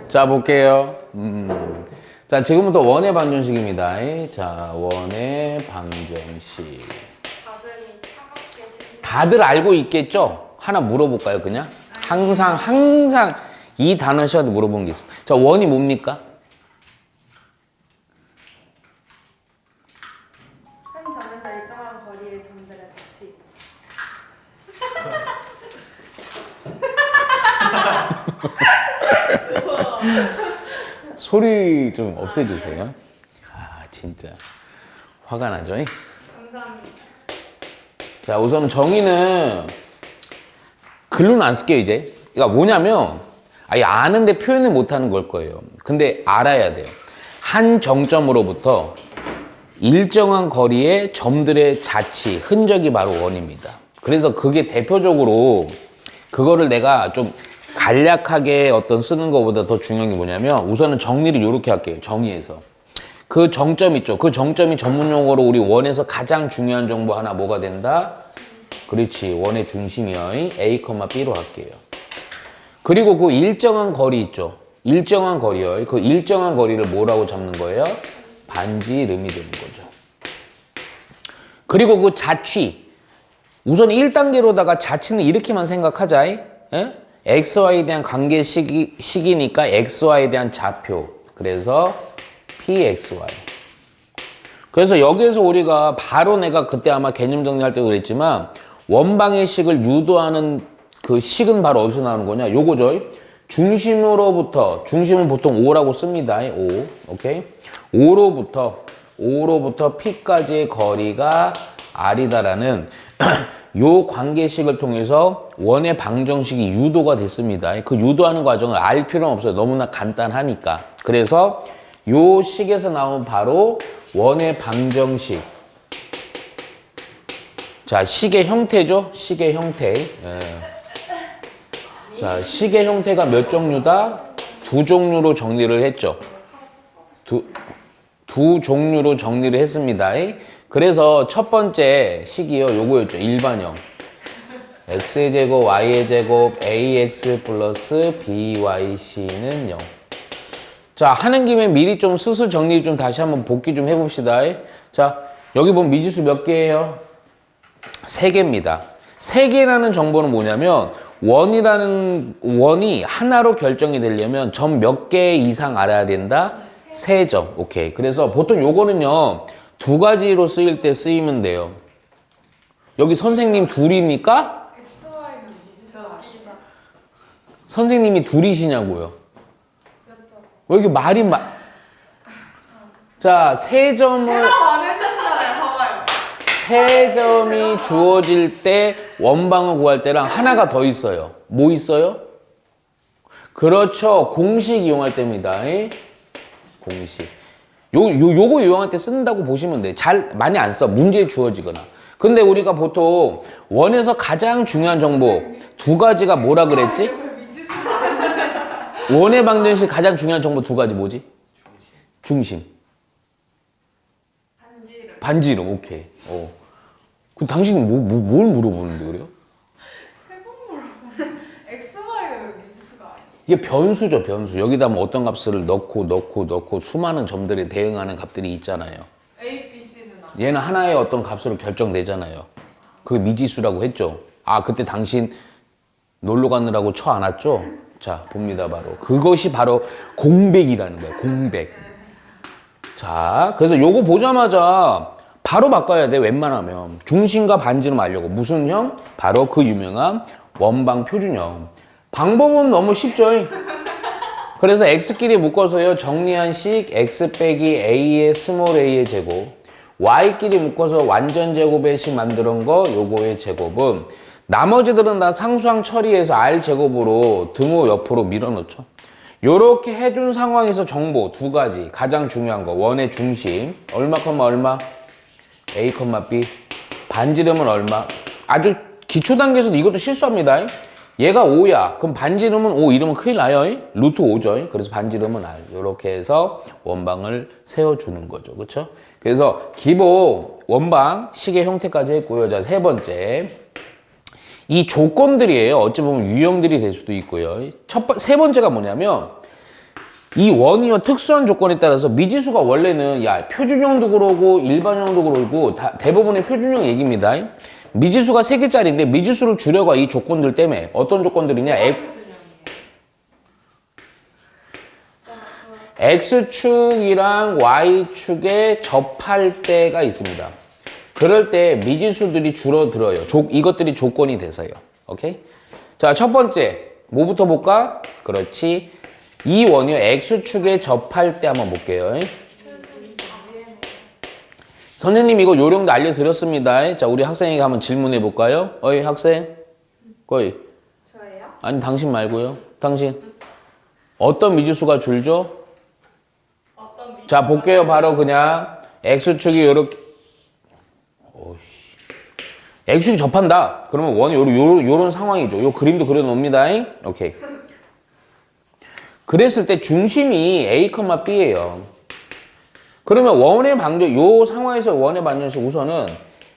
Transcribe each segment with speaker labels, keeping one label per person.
Speaker 1: 자, 볼게요. 자, 지금부터 원의 방정식입니다. 자, 원의 방정식. 다들 알고 있겠죠? 하나 물어볼까요, 그냥? 항상 이 단어 시간에 물어보는 게 있어요. 자, 원이 뭡니까?
Speaker 2: 한 점에서 일정한 거리의 점들의 자치.
Speaker 1: 소리 좀 없애주세요. 아, 진짜. 화가 나죠?
Speaker 2: 감사합니다.
Speaker 1: 자, 우선 정의는 글로는 안 쓸게요, 이제. 그러니까 뭐냐면, 아예 아는데 표현을 못하는 걸 거예요. 근데 알아야 돼요. 한 정점으로부터 일정한 거리의 점들의 자치, 흔적이 바로 원입니다. 그래서 그게 대표적으로 그거를 내가 좀 간략하게 쓰는 것보다 더 중요한 게 뭐냐면 우선은 정리를 이렇게 할게요. 정의에서. 그 정점 있죠. 그 정점이 전문 용어로 우리 원에서 가장 중요한 정보 하나 뭐가 된다? 그렇지. 원의 중심이요. A, B로 할게요. 그리고 그 일정한 거리 있죠. 일정한 거리요. 그 일정한 거리를 뭐라고 잡는 거예요? 반지름이 되는 거죠. 그리고 그 자취. 우선 1단계로다가 자취는 이렇게만 생각하자. 예? XY에 대한 관계 식이니까 XY에 대한 좌표. 그래서 PXY. 그래서 여기에서 우리가 바로 내가 그때 아마 개념 정리할 때도 그랬지만 원방의 식을 유도하는 그 식은 바로 어디서 나오는 거냐? 요거죠. 중심은 보통 O라고 씁니다. O. 오케이? O로부터 P까지의 거리가 R이다라는 요 관계식을 통해서 원의 방정식이 유도가 됐습니다. 그 유도하는 과정을 알 필요는 없어요. 너무나 간단하니까. 그래서 요 식에서 나온 바로 원의 방정식. 자, 식의 형태죠? 식의 형태. 예. 자, 식의 형태가 몇 종류다? 두 종류로 정리를 했죠. 두 종류로 정리를 했습니다. 그래서 첫 번째 식이요. 요거였죠. 일반형. x의 제곱, y의 제곱, ax 플러스 byc는 0. 자, 하는 김에 미리 좀 스스 정리 좀 다시 한번 복기 좀 해봅시다. 자, 여기 보면 미지수 몇 개예요? 3개입니다. 3개라는 정보는 뭐냐면 원이 하나로 결정이 되려면 점 몇 개 이상 알아야 된다? 3점. 오케이. 그래서 보통 요거는요. 2가지로 쓰일 때 쓰이면 돼요. 여기 선생님 둘입니까?
Speaker 2: XY는 미지수가
Speaker 1: 선생님이 둘이시냐고요? 왜 이렇게 말이 자, 3점을
Speaker 2: 대답 안 해주시잖아요. 봐봐요.
Speaker 1: 3점이 주어질 때 원방을 구할 때랑 하나가 더 있어요. 뭐 있어요? 그렇죠. 공식 이용할 때입니다. 공식. 요거 이용할 때 쓴다고 보시면 돼. 많이 안 써. 문제에 주어지거나. 근데 우리가 보통 원에서 가장 중요한 정보 2가지가 뭐라 그랬지? 원의 방정식 가장 중요한 정보 2가지 뭐지? 중심. 반지름. 오케이. 그럼 당신이 뭘 물어보는데 그래요?
Speaker 2: 세 번 물어보네. XY는 미지수가 아니에요.
Speaker 1: 이게 변수죠, 변수. 여기다 뭐 어떤 값을 넣고 수많은 점들에 대응하는 값들이 있잖아요.
Speaker 2: A, B, C는 아니에요.
Speaker 1: 얘는 하나의 어떤 값으로 결정되잖아요. 그게 미지수라고 했죠. 아, 그때 당신 놀러 가느라고 쳐 안았죠? 자, 봅니다, 바로. 그것이 바로 공백이라는 거예요, 공백. 자, 그래서 요거 보자마자 바로 바꿔야 돼, 웬만하면. 중심과 반지름 알려고. 무슨 형? 바로 그 유명한 원방 표준형. 방법은 너무 쉽죠? 그래서 x끼리 묶어서요, 정리한 식 x 빼기 a의 스몰 a의 제곱, y끼리 묶어서 완전 제곱의 식 만드는 거, 요거의 제곱은 나머지들은 다 상수항 처리해서 r제곱으로 등호 옆으로 밀어넣죠. 요렇게 해준 상황에서 정보 2가지 가장 중요한 거 원의 중심 얼마, A, B 반지름은 얼마. 아주 기초 단계에서도 이것도 실수합니다. 얘가 5야. 그럼 반지름은 5 이러면 큰일 나요. 루트 5죠. 그래서 반지름은 R. 이렇게 해서 원방을 세워주는 거죠. 그렇죠? 그래서 기본 원방 식의 형태까지 했고요. 자, 세 번째. 이 조건들이에요. 어찌 보면 유형들이 될 수도 있고요. 세 번째가 뭐냐면 이 원이요 특수한 조건에 따라서 미지수가 원래는 야 표준형도 그러고 일반형도 그러고 대부분의 표준형 얘기입니다. 미지수가 3개짜리인데 미지수를 줄여가 이 조건들 때문에 어떤 조건들이냐 X축이랑 Y축에 접할 때가 있습니다. 그럴 때 미지수들이 줄어들어요. 이것들이 조건이 돼서요. 오케이? 자, 첫 번째 뭐부터 볼까? 그렇지. 이 원이요 X축에 접할 때 한번 볼게요. 선생님 이거 요령도 알려드렸습니다. 자, 우리 학생에게 한번 질문해 볼까요? 어이 학생? 거의.
Speaker 2: 저예요?
Speaker 1: 아니 당신 말고요. 당신. 어떤 미지수가 줄죠? 자, 볼게요. 바로 그냥 X축이 요렇게 X축이 접한다. 그러면 원이 요런 상황이죠. 요 그림도 그려놓습니다. 오케이. 그랬을 때 중심이 A, B예요. 그러면 원의 방정, 요 상황에서 원의 방정식 우선은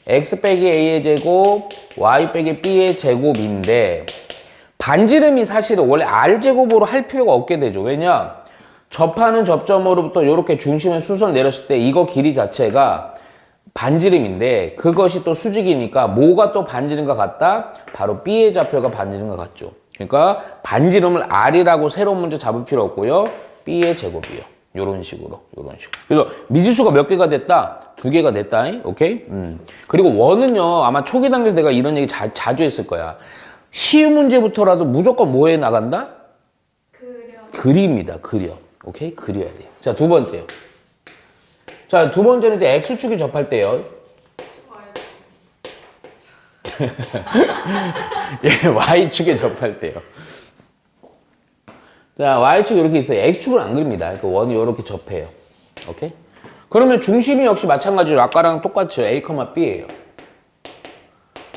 Speaker 1: X 빼기 A의 제곱, Y 빼기 B의 제곱인데 반지름이 사실은 원래 R제곱으로 할 필요가 없게 되죠. 왜냐? 접하는 접점으로부터 이렇게 중심을 수선 내렸을 때 이거 길이 자체가 반지름인데 그것이 또 수직이니까 뭐가 또 반지름과 같다? 바로 B의 좌표가 반지름과 같죠. 그러니까 반지름을 R이라고 새로운 문제 잡을 필요 없고요. B의 제곱이요. 요런 식으로. 그래서 미지수가 몇 개가 됐다? 2개가 됐다. 오케이? 그리고 원은요. 아마 초기 단계에서 내가 이런 얘기 자주 했을 거야. 쉬운 문제부터라도 무조건 뭐에 나간다? 그립니다. 그려. 오케이? 그려야 돼요. 자, 두 번째요. 자, 두 번째는 이제 X축이 접할 때요. 예, Y축에 접할 때요. 자, Y축이 이렇게 있어요. X축은 안 그립니다. 그 원이 이렇게 접해요. 오케이? 그러면 중심이 역시 마찬가지로 아까랑 똑같죠. A, B예요.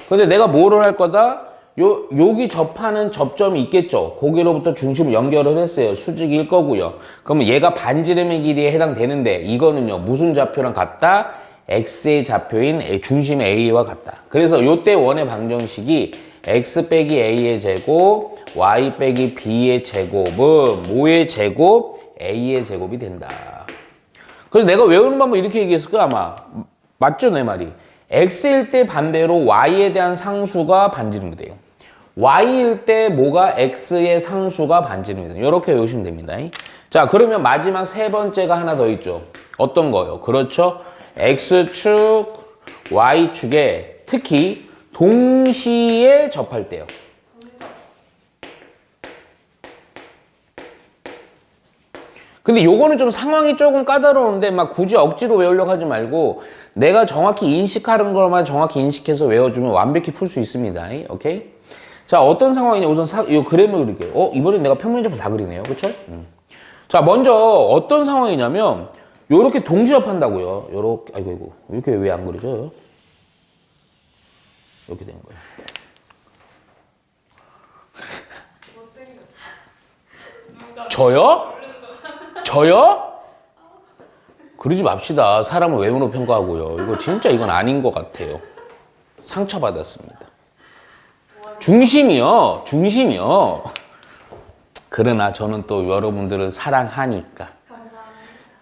Speaker 1: 근데 내가 뭐를 할 거다? 여기 접하는 접점이 있겠죠. 거기로부터 중심을 연결을 했어요. 수직일 거고요. 그러면 얘가 반지름의 길이에 해당되는데 이거는요. 무슨 좌표랑 같다? X의 좌표인 중심 A와 같다. 그래서 요때 원의 방정식이 X 빼기 A의 제곱, Y 빼기 B의 제곱은 뭐의 제곱? A의 제곱이 된다. 그래서 내가 외우는 방법 이렇게 얘기했을 거야 아마. 맞죠 내 말이? X일 때 반대로 Y에 대한 상수가 반지름이 돼요. Y일 때 뭐가 X의 상수가 반지름이 돼요. 이렇게 외우시면 됩니다. 자, 그러면 마지막 세 번째가 하나 더 있죠. 어떤 거요? 그렇죠. X축, Y축에 특히 동시에 접할 때요. 근데 요거는 좀 상황이 조금 까다로운데 막 굳이 억지로 외우려고 하지 말고 내가 정확히 인식하는 것만 정확히 인식해서 외워주면 완벽히 풀 수 있습니다. 오케이? 자, 어떤 상황이냐. 우선 이 그림을 그릴게요. 이번엔 내가 평면접을 다 그리네요. 그쵸? 자, 먼저 어떤 상황이냐면 요렇게 동시 접한다고요. 요렇게, 아이고, 이렇게 왜 안 그리죠? 이렇게 되는 거예요. 저요? 저요? 그러지 맙시다. 사람을 외모로 평가하고요. 이거 진짜 이건 아닌 것 같아요. 상처받았습니다. 중심이요. 그러나 저는 또 여러분들을 사랑하니까.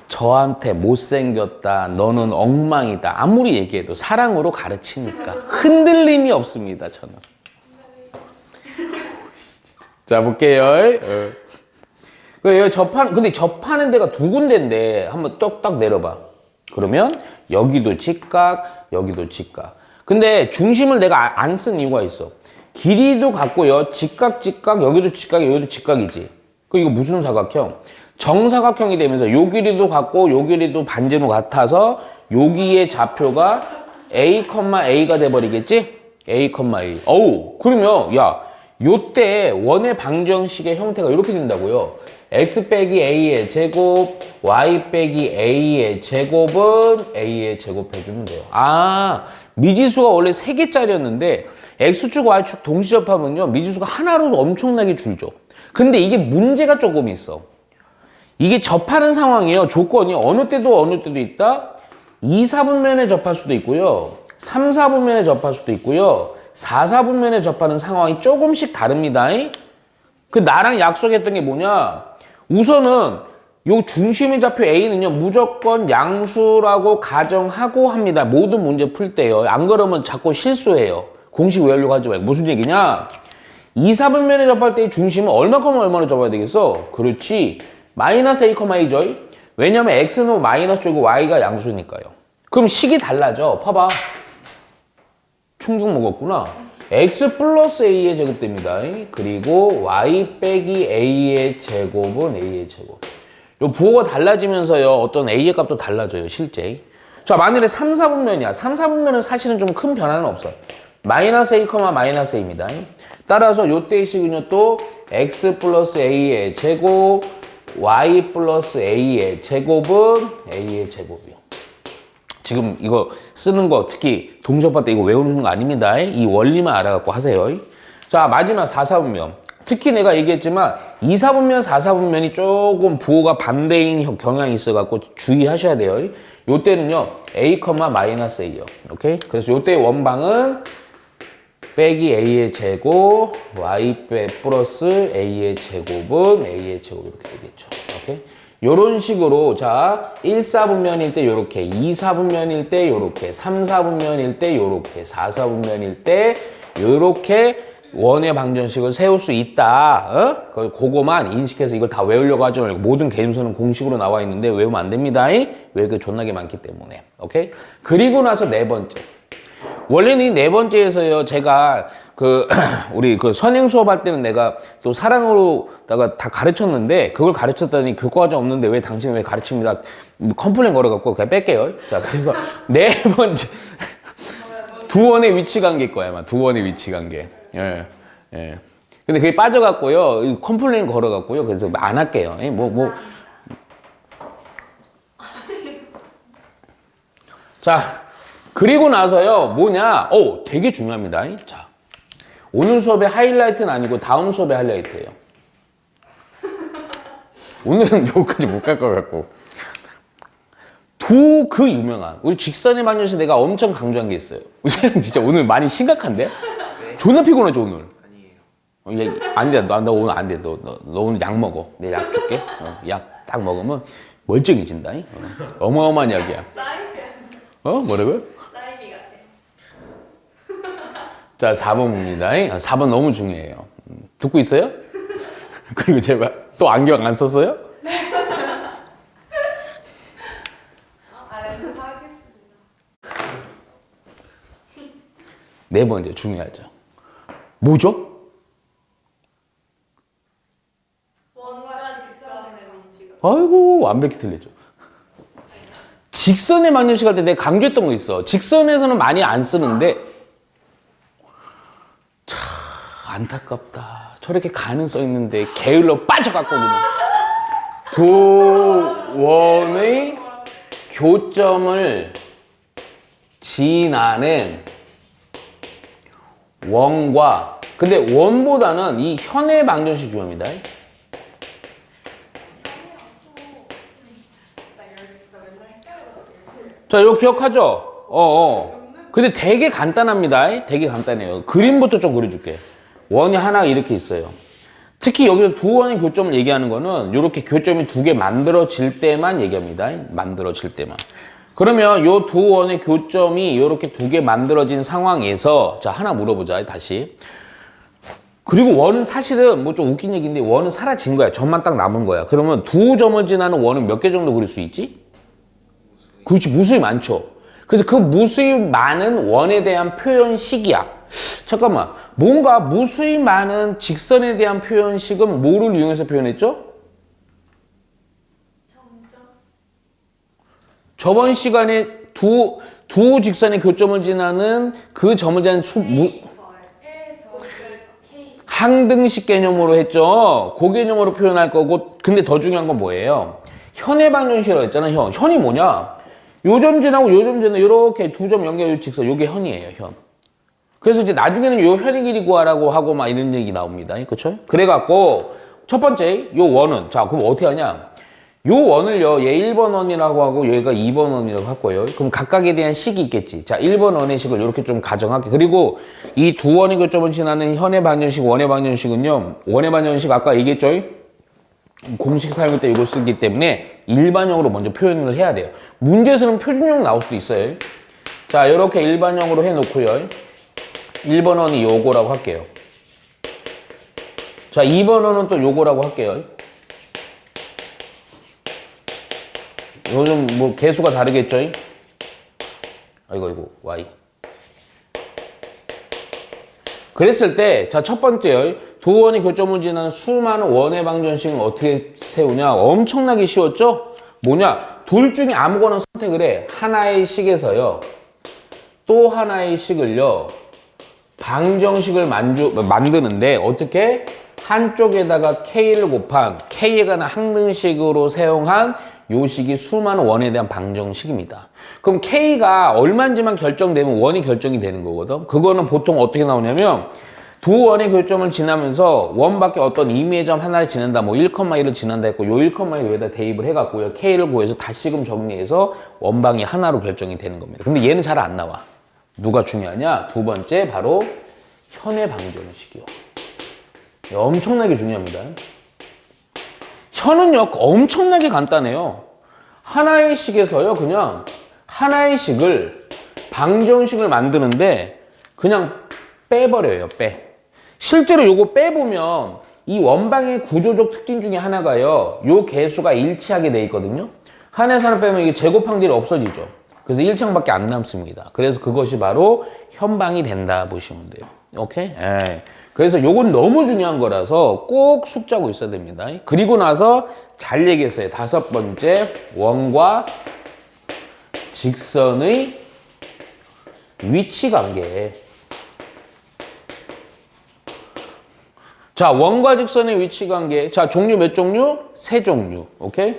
Speaker 1: 저한테 못생겼다, 너는 엉망이다. 아무리 얘기해도 사랑으로 가르치니까 흔들림이 없습니다, 저는. 자, 볼게요. 근데 접하는 데가 두 군데인데 한번 딱 내려봐. 그러면 여기도 직각, 여기도 직각. 근데 중심을 내가 안 쓴 이유가 있어. 길이도 같고요. 직각, 여기도 직각, 여기도 직각이지. 이거 무슨 사각형? 정사각형이 되면서 요 길이도 같고 요 길이도 반지름 같아서 여기의 좌표가 A,A가 돼버리겠지? A,A. 그러면 야, 요때 원의 방정식의 형태가 이렇게 된다고요. X 빼기 A의 제곱, Y 빼기 A의 제곱은 A의 제곱 해주면 돼요. 미지수가 원래 3개짜리였는데 X축, Y축 동시 접하면요. 미지수가 하나로 엄청나게 줄죠. 근데 이게 문제가 조금 있어. 이게 접하는 상황이에요. 조건이 어느 때도 있다. 2, 4분면에 접할 수도 있고요. 3, 4분면에 접할 수도 있고요. 4, 4분면에 접하는 상황이 조금씩 다릅니다. 나랑 약속했던 게 뭐냐? 우선은 요 중심의 좌표 A는요, 무조건 양수라고 가정하고 합니다. 모든 문제 풀 때요. 안 그러면 자꾸 실수해요. 공식 외우려고 하지 말고. 무슨 얘기냐? 2, 4분면에 접할 때의 중심은 얼마나 접어야 되겠어? 그렇지. 마이너스 A, A죠. 왜냐면 X는 마이너스 쪽이고 Y가 양수니까요. 그럼 식이 달라져. 봐봐. 충격 먹었구나. X 플러스 A의 제곱됩니다. 그리고 Y 빼기 A의 제곱은 A의 제곱. 요 부호가 달라지면서요. 어떤 A의 값도 달라져요. 실제. 자, 만일에 3, 4분면이야. 3, 4분면은 사실은 좀 큰 변화는 없어요. 마이너스 A, 마이너스 A입니다. 따라서 요때의 식은요. 또 X 플러스 A의 제곱, Y 플러스 A의 제곱은 A의 제곱이요. 지금 이거 쓰는 거 특히 동접할 때 이거 외우는 거 아닙니다. 이 원리만 알아갖고 하세요. 자, 마지막 4, 4분면. 특히 내가 얘기했지만 2, 4분면, 4, 4분면이 조금 부호가 반대인 경향이 있어갖고 주의하셔야 돼요. 요때는요, A, 마이너스 A요. 오케이? 그래서 요때 원방은 빼기 A의 제곱, Y 플러스 A의 제곱은 A의 제곱 이렇게 되겠죠. 오케이? 요런 식으로, 자, 1, 4분면일 때 요렇게, 2, 4분면일 때 요렇게, 3, 4분면일 때 요렇게, 4, 4분면일 때 요렇게 원의 방정식을 세울 수 있다. 그거만 인식해서 이걸 다 외우려고 하지 말고 모든 개념수는 공식으로 나와 있는데 외우면 안 됩니다. 왜 그 존나게 많기 때문에. 오케이? 그리고 나서 네 번째. 원래는 이 네 번째에서요, 제가 우리 선행 수업할 때는 내가 또 사랑으로다가 다 가르쳤는데, 그걸 가르쳤더니 교과과정 없는데 왜 당신은 왜 가르칩니다. 컴플레인 걸어갖고 그냥 뺄게요. 자, 그래서 네 번째. 두 원의 위치 관계일 거야, 아마. 두 원의 위치 관계. 예, 예. 근데 그게 빠져갖고요, 컴플레인 걸어갖고요, 그래서 안 할게요. 자, 그리고 나서요, 뭐냐? 되게 중요합니다. 자, 오늘 수업의 하이라이트는 아니고 다음 수업의 하이라이트예요. 오늘은 여기까지 못 갈 것 같고. 그 유명한, 우리 직선의 방정식 내가 엄청 강조한 게 있어요. 진짜 오늘 많이 심각한데?
Speaker 3: 네.
Speaker 1: 존나 피곤하죠, 오늘?
Speaker 3: 아니에요.
Speaker 1: 안 돼, 너 오늘 안 돼. 너 오늘 약 먹어. 내가 약 줄게. 약 딱 먹으면 멀쩡해진다. 어마어마한 약이야. 뭐라고요?
Speaker 2: 사이비 같아.
Speaker 1: 자, 4번입니다. 4번 너무 중요해요. 듣고 있어요? 그리고 제발 또 안경 안 썼어요?
Speaker 2: 렌즈 사겠습니다.
Speaker 1: 네 번째 중요하죠. 뭐죠?
Speaker 2: 원과 직선의 위치가.
Speaker 1: 아이고, 완벽히 틀리죠. 직선의 방정식 할 때 내가 강조했던 거 있어. 직선에서는 많이 안 쓰는데, 참 안타깝다. 저렇게 가는 써 있는데 게을러 빠져갖고 그냥 두 원의 교점을 지나는 원과, 근데 원보다는 이 현의 방정식 중요합니다. 자, 이거 기억하죠? 근데 되게 간단합니다. 되게 간단해요. 그림부터 좀 그려줄게. 원이 하나 이렇게 있어요. 특히 여기서 두 원의 교점을 얘기하는 거는 이렇게 교점이 두 개 만들어질 때만 얘기합니다. 만들어질 때만. 그러면 요 두 원의 교점이 이렇게 두 개 만들어진 상황에서, 자, 하나 물어보자, 다시. 그리고 원은 사실은 뭐 좀 웃긴 얘기인데 원은 사라진 거야. 점만 딱 남은 거야. 그러면 두 점을 지나는 원은 몇 개 정도 그릴 수 있지? 그렇지, 무수히 많죠. 그래서 그 무수히 많은 원에 대한 표현식이야. 잠깐만, 뭔가 무수히 많은 직선에 대한 표현식은 뭐를 이용해서 표현했죠? 저번 시간에 두 직선의 교점을 지나는 그 점을 지나는 항등식 개념으로 했죠. 그 개념으로 표현할 거고, 근데 더 중요한 건 뭐예요? 현의 방정식이라고 했잖아, 현. 현이 뭐냐? 요 점 지나고 요 점 지나고 이렇게 두 점 연결 직선, 요게 현이에요, 현. 그래서 이제 나중에는 요 현의 길이 구하라고 하고 막 이런 얘기 나옵니다. 그쵸? 그래갖고, 첫 번째, 요 원은, 자, 그럼 어떻게 하냐? 요 원을요, 얘 1번 원이라고 하고, 얘가 2번 원이라고 할 거예요. 그럼 각각에 대한 식이 있겠지. 자, 1번 원의 식을 이렇게 좀 가정할게. 그리고 이 두 원의 교점을 지나는 현의 방정식, 원의 방정식은요, 원의 방정식 아까 얘기했죠? 공식 사용할 때 이걸 쓰기 때문에 일반형으로 먼저 표현을 해야 돼요. 문제에서는 표준형 나올 수도 있어요. 자, 이렇게 일반형으로 해놓고요. 1번원이 요거라고 할게요. 자, 2번원은 또 요거라고 할게요. 요즘 뭐 개수가 다르겠죠? 아이고, Y. 그랬을 때, 자, 첫 번째요. 두 원의 교점을 지나는 수많은 원의 방정식을 어떻게 세우냐? 엄청나게 쉬웠죠? 뭐냐? 둘 중에 아무거나 선택을 해. 하나의 식에서요. 또 하나의 식을요. 방정식을 만드는데, 어떻게? 한쪽에다가 K를 곱한, K에 관한 항등식으로 사용한 요 식이 수많은 원에 대한 방정식입니다. 그럼 K가 얼마인지만 결정되면 원이 결정이 되는 거거든. 그거는 보통 어떻게 나오냐면 두 원의 교점을 지나면서 원 밖에 어떤 임의의 점 하나를 지난다. 뭐 1,1을 지난다 했고 요 1,1 여기다 대입을 해갖고요. K를 구해서 다시금 정리해서 원방이 하나로 결정이 되는 겁니다. 근데 얘는 잘 안 나와. 누가 중요하냐? 두 번째 바로 현의 방정식이요. 엄청나게 중요합니다. 현은요 엄청나게 간단해요. 하나의 식에서요 그냥 하나의 식을 방정식을 만드는데 그냥 빼버려요. 실제로 요거 빼보면 이 원방의 구조적 특징 중에 하나가요. 요 개수가 일치하게 돼 있거든요. 하나에서 하나 빼면 이게 제곱항들이 없어지죠. 그래서 1창밖에 안 남습니다. 그래서 그것이 바로 현방이 된다 보시면 돼요. 오케이? 에이. 그래서 요건 너무 중요한 거라서 꼭 숙지하고 있어야 됩니다. 그리고 나서 잘 얘기했어요. 다섯 번째, 원과 직선의 위치 관계. 자, 원과 직선의 위치 관계. 자, 종류 몇 종류? 세 종류. 오케이?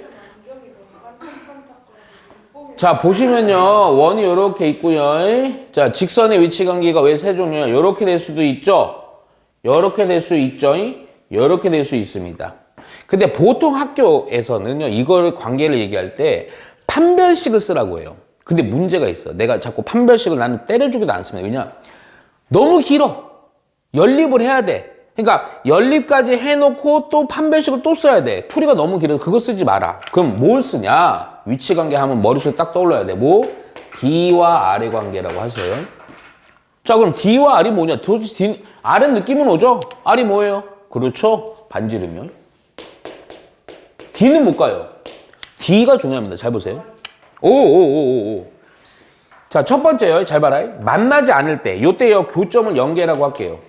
Speaker 1: 자, 보시면요. 원이 이렇게 있고요. 자, 직선의 위치 관계가 왜 세 종류냐? 이렇게 될 수도 있죠. 이렇게 될 수 있죠. 이렇게 될 수 있습니다. 근데 보통 학교에서는요. 이걸 관계를 얘기할 때 판별식을 쓰라고 해요. 근데 문제가 있어. 내가 자꾸 판별식을 나는 때려주기도 않습니다. 왜냐? 너무 길어. 연립을 해야 돼. 그러니까 연립까지 해놓고 또 판별식을 또 써야 돼. 풀이가 너무 길어서 그거 쓰지 마라. 그럼 뭘 쓰냐? 위치관계 하면 머릿속에 딱 떠올라야 돼. 뭐? D와 R의 관계라고 하세요. 자, 그럼 D와 R이 뭐냐? 도대체 D, R은 느낌은 오죠? R이 뭐예요? 그렇죠? 반지르면. D는 못 가요. D가 중요합니다. 잘 보세요. 오. 자, 첫 번째요. 잘 봐라. 만나지 않을 때. 요때요. 교점을 연계라고 할게요.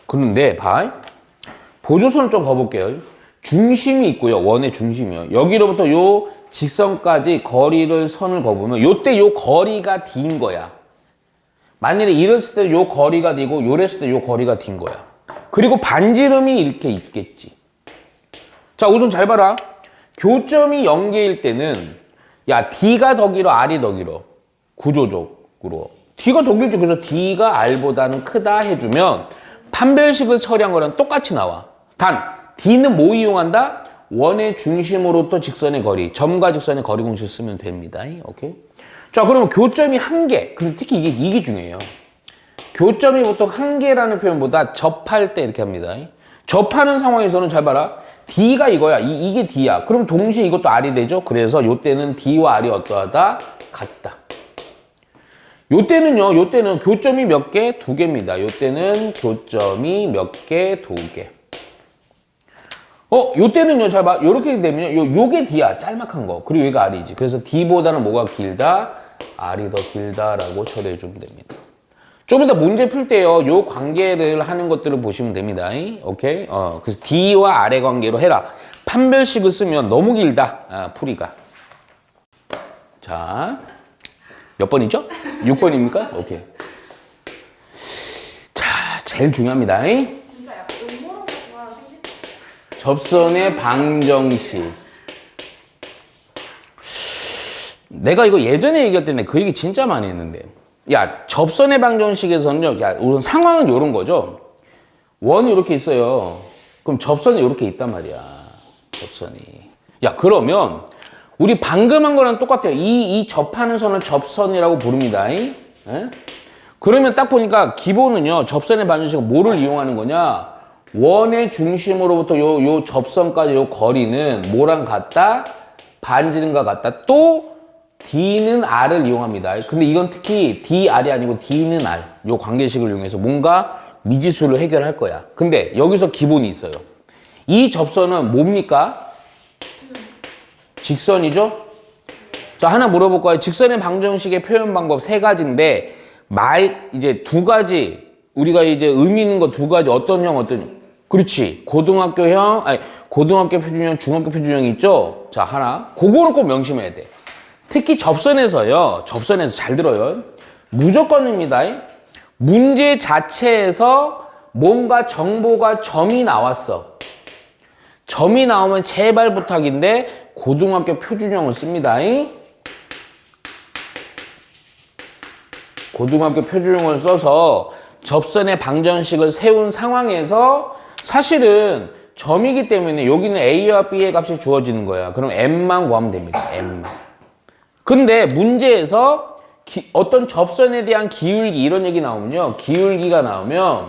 Speaker 1: 그런데 봐. 보조선을 좀 가볼게요. 중심이 있고요. 원의 중심이요. 여기로부터 요 직선까지 거리를 선을 그어보면 요때 요 거리가 D인 거야. 만일에 이랬을 때 요 거리가 D고 요랬을 때 요 거리가 D인 거야. 그리고 반지름이 이렇게 있겠지. 자, 우선 잘 봐라. 교점이 연계일 때는 야 D가 더 길어 R이 더 길어. 구조적으로 D가 더 길죠. 그래서 D가 R보다는 크다 해주면 판별식을 처리한 거랑 똑같이 나와. 단 D는 뭐 이용한다? 원의 중심으로부터 직선의 거리, 점과 직선의 거리 공식 쓰면 됩니다. 오케이? 자, 그러면 교점이 한 개. 근데 특히 이게 중요해요. 교점이 보통 한 개라는 표현보다 접할 때 이렇게 합니다. 접하는 상황에서는 잘 봐라. D가 이거야. 이게 D야. 그럼 동시에 이것도 R이 되죠? 그래서 요때는 D와 R이 어떠하다? 같다. 요때는 교점이 몇 개? 두 개입니다. 요때는 교점이 몇 개? 두 개. 요때는요, 잘 봐. 요렇게 되면요, 요게 D야. 짤막한 거. 그리고 얘가 R이지. 그래서 D보다는 뭐가 길다? R이 더 길다라고 처리해주면 됩니다. 좀 이따 문제 풀 때요, 요 관계를 하는 것들을 보시면 됩니다. 오케이? 그래서 D와 R의 관계로 해라. 판별식을 쓰면 너무 길다. 풀이가. 자, 몇 번이죠? 6번입니까? 오케이. 자, 제일 중요합니다.
Speaker 2: 진짜 약간 음모론 같은 거 하나 생겼.
Speaker 1: 접선의 방정식. 내가 이거 예전에 얘기할 때는 그 얘기 진짜 많이 했는데, 야, 접선의 방정식에서는요, 야, 우선 상황은 요런 거죠. 원이 이렇게 있어요. 그럼 접선이 이렇게 있단 말이야. 접선이. 야, 그러면 우리 방금 한 거랑 똑같아요. 이 접하는 선을 접선이라고 부릅니다. 그러면 딱 보니까 기본은요, 접선의 방정식은 뭐를 이용하는 거냐? 원의 중심으로부터 요 접선까지 요 거리는 뭐랑 같다? 반지름과 같다. 또 D는 R을 이용합니다. 근데 이건 특히 DR이 아니고 D는 R. 요 관계식을 이용해서 뭔가 미지수를 해결할 거야. 근데 여기서 기본이 있어요. 이 접선은 뭡니까? 직선이죠? 자, 하나 물어볼까요? 직선의 방정식의 표현 방법 세 가지인데, 이제 두 가지, 우리가 이제 의미 있는 거 두 가지, 어떤 형, 어떤 형? 그렇지. 고등학교형, 고등학교 표준형, 중학교 표준형이 있죠? 자, 하나. 그거는 꼭 명심해야 돼. 특히 접선에서 잘 들어요. 무조건입니다. 문제 자체에서 뭔가 정보가 점이 나왔어. 점이 나오면 제발 부탁인데 고등학교 표준형을 씁니다. 고등학교 표준형을 써서 접선의 방정식을 세운 상황에서 사실은 점이기 때문에 여기는 A와 B의 값이 주어지는 거야. 그럼 M만 구하면 됩니다. M만. 근데 문제에서 어떤 접선에 대한 기울기 이런 얘기 나오면요. 기울기가 나오면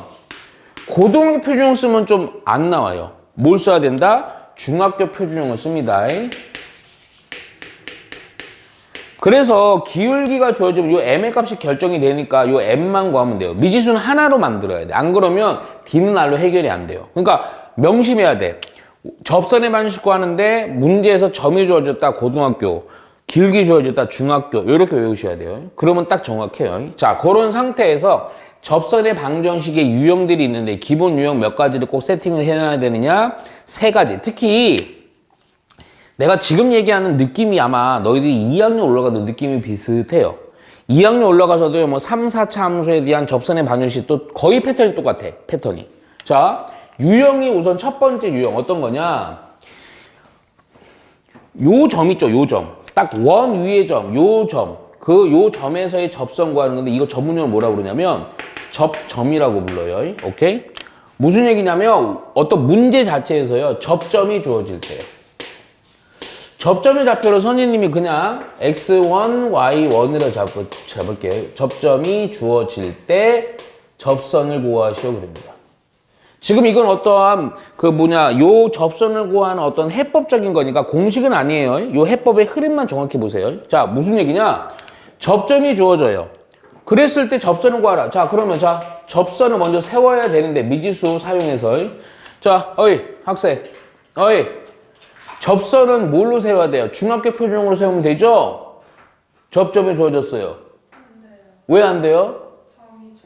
Speaker 1: 고등학교 표준형 쓰면 좀 안 나와요. 뭘 써야 된다? 중학교 표준형을 씁니다. 그래서 기울기가 주어지면 요 M의 값이 결정이 되니까 요 M만 구하면 돼요. 미지수는 하나로 만들어야 돼. 안 그러면 D는 R로 해결이 안 돼요. 그러니까 명심해야 돼. 접선의 방식 구하는데 문제에서 점이 주어졌다 고등학교, 기울기 주어졌다 중학교 이렇게 외우셔야 돼요. 그러면 딱 정확해요. 자, 그런 상태에서 접선의 방정식의 유형들이 있는데 기본 유형 몇 가지를 꼭 세팅을 해놔야 되느냐? 세 가지. 특히 내가 지금 얘기하는 느낌이 아마 너희들이 2학년 올라가도 느낌이 비슷해요. 2학년 올라가서도 뭐 3, 4차 함수에 대한 접선의 방정식 또 거의 패턴이 똑같아. 패턴이. 자, 유형이 우선 첫 번째 유형 어떤 거냐? 요 점 있죠, 요 점. 딱 원 위의 점, 요 점. 요 점에서의 접선 구하는 건데 이거 전문용어로 뭐라고 그러냐면 접점이라고 불러요. 오케이? 무슨 얘기냐면 어떤 문제 자체에서요. 접점이 주어질 때요. 접점의 좌표로 선생님이 그냥 x1, y1으로 잡을게요. 접점이 주어질 때 접선을 구하시오 그럽니다. 지금 이건 어떠한 요 접선을 구하는 어떤 해법적인 거니까 공식은 아니에요. 요 해법의 흐름만 정확히 보세요. 자, 무슨 얘기냐? 접점이 주어져요. 그랬을 때 접선을 구하라. 자, 그러면 접선을 먼저 세워야 되는데 미지수 사용해서 자, 학생. 접선은 뭘로 세워야 돼요? 중학교 표준형으로 세우면 되죠? 접점이 주어졌어요. 왜 안 돼요?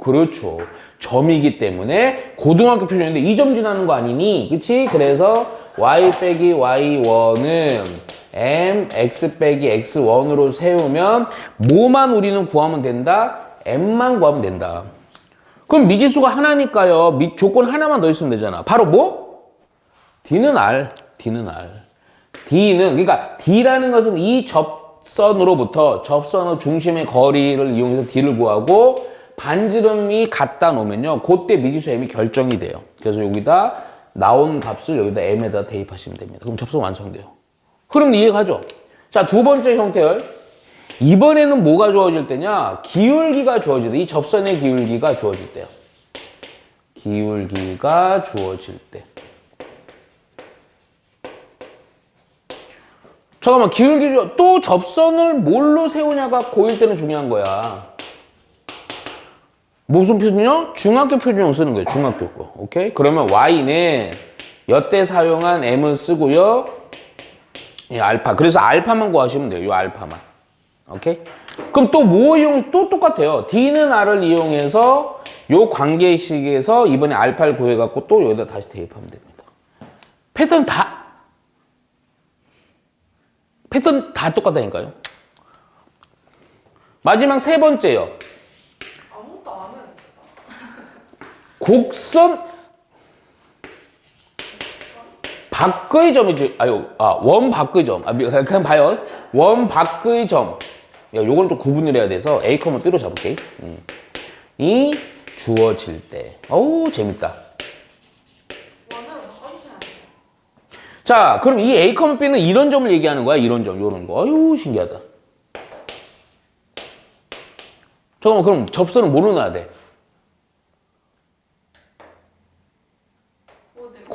Speaker 1: 그렇죠. 점이기 때문에 고등학교 표준인데 2점 지나는 거 아니니? 그치? 그래서 y 빼기 y1은 m x 빼기 x1으로 세우면 뭐만 우리는 구하면 된다? m만 구하면 된다. 그럼 미지수가 하나니까요. 조건 하나만 더 있으면 되잖아. 바로 뭐? D는 R. D는 R. D는 그러니까 D라는 것은 이 접선으로부터 접선의 중심의 거리를 이용해서 D를 구하고 반지름이 갖다 놓으면요. 그때 미지수 M이 결정이 돼요. 그래서 여기다 나온 값을 여기다 M에다 대입하시면 됩니다. 그럼 접선 완성돼요. 흐름 이해가죠? 자, 두 번째 형태요. 이번에는 뭐가 주어질 때냐? 기울기가 주어질 때. 이 접선의 기울기가 주어질 때요. 기울기가 주어질 때. 잠깐만, 또 접선을 뭘로 세우냐가 고1 때는 중요한 거야. 무슨 표준형? 중학교 표준형 쓰는 거예요. 중학교 거. 오케이? 그러면 Y는 여태 사용한 M을 쓰고요. 예, 알파. 그래서 알파만 구하시면 돼요. 요 알파만. 오케이? 그럼 또 뭐 또 똑같아요. D는 R을 이용해서 요 관계식에서 이번에 알파를 구해갖고 또 여기다 다시 대입하면 됩니다. 패턴 다 똑같다니까요. 마지막 세 번째요.
Speaker 2: 아무것도 안 해.
Speaker 1: 곡선 밖의 점이지. 원 밖의 점. 그냥 봐요. 원 밖의 점. 요건 좀 구분을 해야 돼서 A, B로 잡을게. 이 주어질 때. 어우, 재밌다.
Speaker 2: 원으로 바꿔주셔야 돼요.
Speaker 1: 자, 그럼 이 A, B는 이런 점을 얘기하는 거야. 이런 점, 요런 거. 아유, 신기하다. 잠깐만, 그럼 접선은 뭐로 놔야 돼?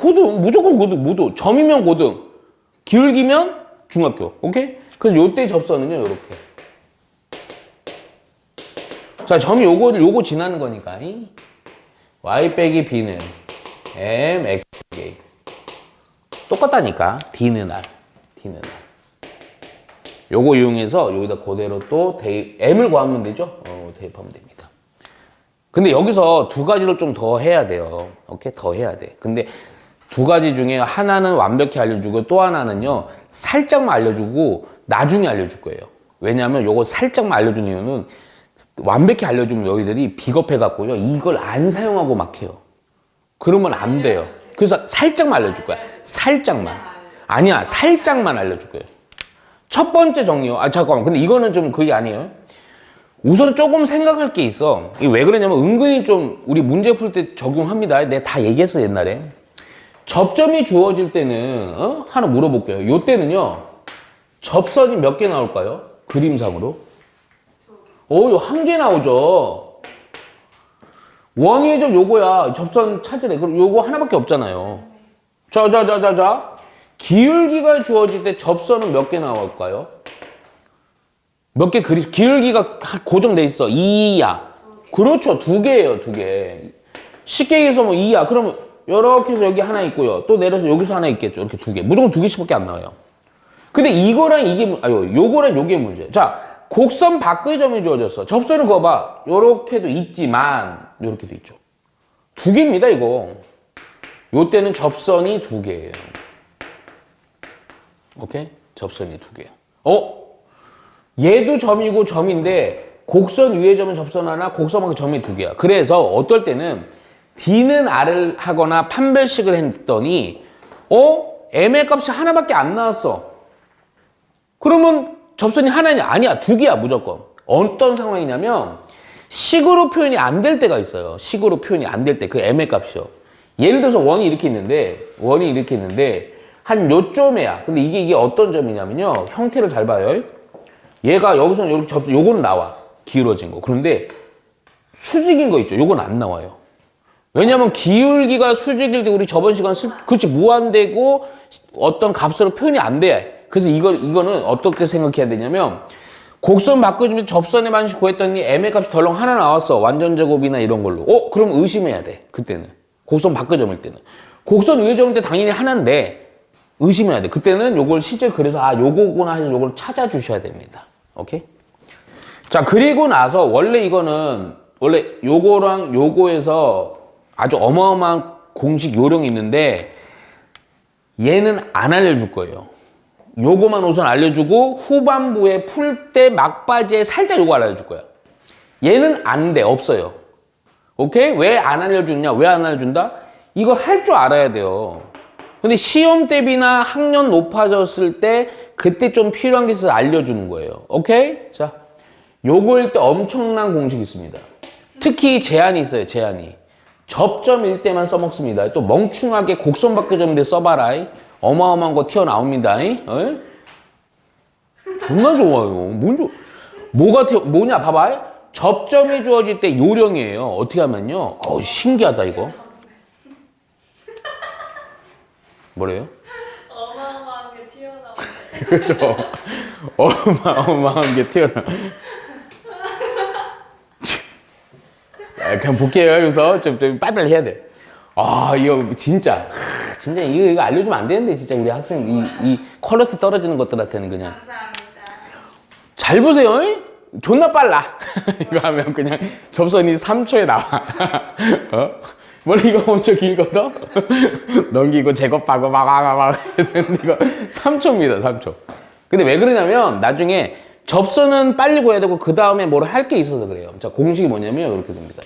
Speaker 1: 고등, 무조건 고등, 모두. 점이면 고등, 기울기면 중학교. 오케이? 그래서 요때 접선은요, 요렇게. 자, 점이 요거 지나는 거니까. y 빼기 b는 m, x 빼기 a. 똑같다니까. d는 r. 요거 이용해서 여기다 그대로 또 m을 구하면 되죠? 대입하면 됩니다. 근데 여기서 두 가지를 좀 더 해야 돼요. 오케이? 더 해야 돼. 근데 두 가지 중에 하나는 완벽히 알려주고 또 하나는요, 살짝만 알려주고 나중에 알려줄 거예요. 왜냐하면 요거 살짝만 알려주는 이유는 완벽히 알려주면 여기들이 비겁해갖고요, 이걸 안 사용하고 막 해요. 그러면 안 돼요. 그래서 살짝만 알려줄 거야. 살짝만. 아니야, 살짝만 알려줄 거예요. 첫 번째 정리요. 잠깐만. 근데 이거는 좀 그게 아니에요. 우선 조금 생각할 게 있어. 이게 왜 그러냐면 은근히 좀 우리 문제 풀 때 적용합니다. 내가 다 얘기했어, 옛날에. 접점이 주어질 때는 하나 물어볼게요. 요 때는요, 접선이 몇 개 나올까요? 그림상으로. 요 한 개 나오죠. 원위의 점 요거야. 접선 찾으래. 그럼 요거 하나밖에 없잖아요. 자. 기울기가 주어질 때 접선은 몇 개 나올까요? 몇 개 기울기가 고정돼 있어. 2야. 그렇죠. 2개예요, 2개. 쉽게 얘기해서 뭐 2야. 그러면 이렇게 해서 여기 하나 있고요. 또 내려서 여기서 하나 있겠죠. 이렇게 2개. 무조건 2개씩밖에 안 나와요. 근데 이거랑 요거랑 요게 문제. 자, 곡선 밖의 점이 주어졌어. 접선을 그어봐. 요렇게도 있지만 요렇게도 있죠. 2개입니다, 이거. 요 때는 접선이 2개예요. 오케이? 접선이 2개야. 얘도 점이고 점인데 곡선 위의 점은 접선 하나, 곡선 밖의 점이 2개야. 그래서 어떨 때는 D는 R을 하거나 판별식을 했더니 M의 값이 하나밖에 안 나왔어. 그러면 접선이 하나냐? 아니야. 2개야, 무조건. 어떤 상황이냐면 식으로 표현이 안 될 때가 있어요. 식으로 표현이 안 될 때, 그 M의 값이요. 예를 들어서 원이 이렇게 있는데 한 요점이야. 근데 이게 어떤 점이냐면요. 형태를 잘 봐요. 얘가 여기서 이렇게 요거는 나와. 기울어진 거. 그런데 수직인 거 있죠. 요건 안 나와요. 왜냐면 기울기가 수직일 때 우리 저번 시간 그렇지, 무한대고 어떤 값으로 표현이 안 돼. 그래서 이거는 어떻게 생각해야 되냐면 곡선 바꿔주면 접선의 반식 구했더니 m의 값이 덜렁 하나 나왔어. 완전 제곱이나 이런 걸로. 그럼 의심해야 돼. 그때는. 곡선 바꿔점일 때는. 곡선 위의 점일 때 당연히 하나인데 의심해야 돼. 그때는 요걸 실제 그래서 요거구나 해서 요걸 찾아주셔야 됩니다. 오케이? 자, 그리고 나서 원래 요거랑 요거에서 아주 어마어마한 공식 요령이 있는데 얘는 안 알려줄 거예요. 요거만 우선 알려주고 후반부에 풀 때 막바지에 살짝 요거 알려줄 거야. 얘는 안 돼. 없어요. 오케이? 왜 안 알려주냐? 왜 안 알려준다? 이걸 할 줄 알아야 돼요. 근데 시험 대비나 학년 높아졌을 때 그때 좀 필요한 게 있어서 알려주는 거예요. 오케이? 자, 요거일 때 엄청난 공식이 있습니다. 특히 제한이 있어요. 제한이. 접점일 때만 써먹습니다. 또 멍충하게 곡선 바꿔점인데 써봐라. 어마어마한 거 튀어나옵니다. 정말 좋아요. 뭐냐 봐봐. 접점이 주어질 때 요령이에요. 어떻게 하면요. 신기하다 이거. 뭐래요?
Speaker 2: 어마어마한 게 튀어나와.
Speaker 1: 그렇죠. 어마어마한 게 튀어나와. 그냥 볼게요. 여기서 좀 빨리빨리 해야 돼. 이거 진짜 이거 알려주면 안 되는데 진짜 우리 학생 이 퀄리티 떨어지는 것들한테는 그냥.
Speaker 2: 감사합니다.
Speaker 1: 잘 보세요. 존나 빨라. 이거 하면 그냥 접선이 3초에 나와. 원래 이거 엄청 길거든? 넘기고 제곱하고 막 해야 되는데 이거 3초입니다, 3초. 근데 왜 그러냐면 나중에 접선은 빨리 구해야 되고 그 다음에 뭘 할 게 있어서 그래요. 자, 공식이 뭐냐면 이렇게 됩니다.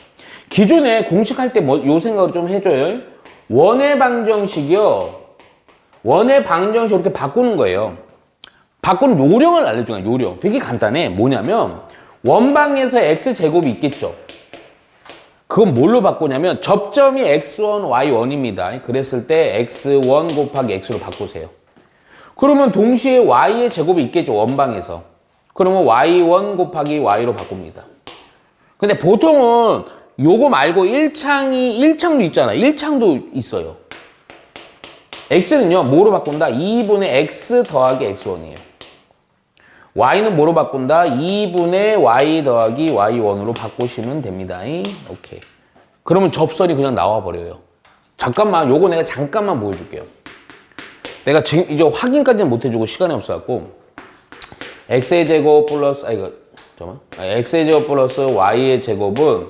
Speaker 1: 기존에 공식할 때 요 생각을 좀 해줘요. 원의 방정식이요. 원의 방정식 이렇게 바꾸는 거예요. 바꾸는 요령을 알려줘요. 요령. 되게 간단해. 뭐냐면 원방에서 x제곱이 있겠죠. 그건 뭘로 바꾸냐면 접점이 x1, y1입니다. 그랬을 때 x1 곱하기 x로 바꾸세요. 그러면 동시에 y의 제곱이 있겠죠. 원방에서. 그러면 y1 곱하기 y로 바꿉니다. 근데 보통은 요거 말고 1창도 있잖아. 1창도 있어요. x는요 뭐로 바꾼다? 2분의 x 더하기 x1이에요. y는 뭐로 바꾼다? 2분의 y 더하기 y1으로 바꾸시면 됩니다. 오케이. 그러면 접선이 그냥 나와 버려요. 잠깐만, 요거 내가 잠깐만 보여줄게요. 내가 지금 이제 확인까지는 못 해주고 시간이 없어갖고 x의 제곱 플러스 x의 제곱 플러스 y의 제곱은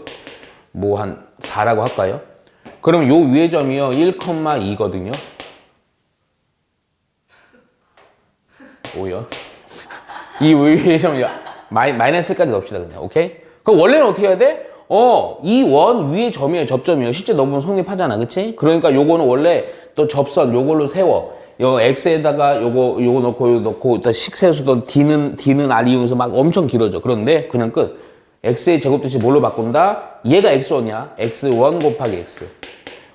Speaker 1: 뭐 한 4라고 할까요? 그럼 요 위의 점이요 1,2거든요. 5요. 이 위의 점이 마이너스까지 넣읍시다 그냥. 오케이? 그럼 원래는 어떻게 해야 돼? 이 원 위의 점이에요. 접점이에요. 실제 넣으면 성립하잖아. 그치? 그러니까 요거는 원래 또 접선 요걸로 세워. 요 x에다가 요거 넣고 일단 식 세워서 d는 r 이용해서 막 엄청 길어져. 그런데 그냥 끝. x의 제곱 대신 뭘로 바꾼다? 얘가 x1이야. x1 곱하기 x.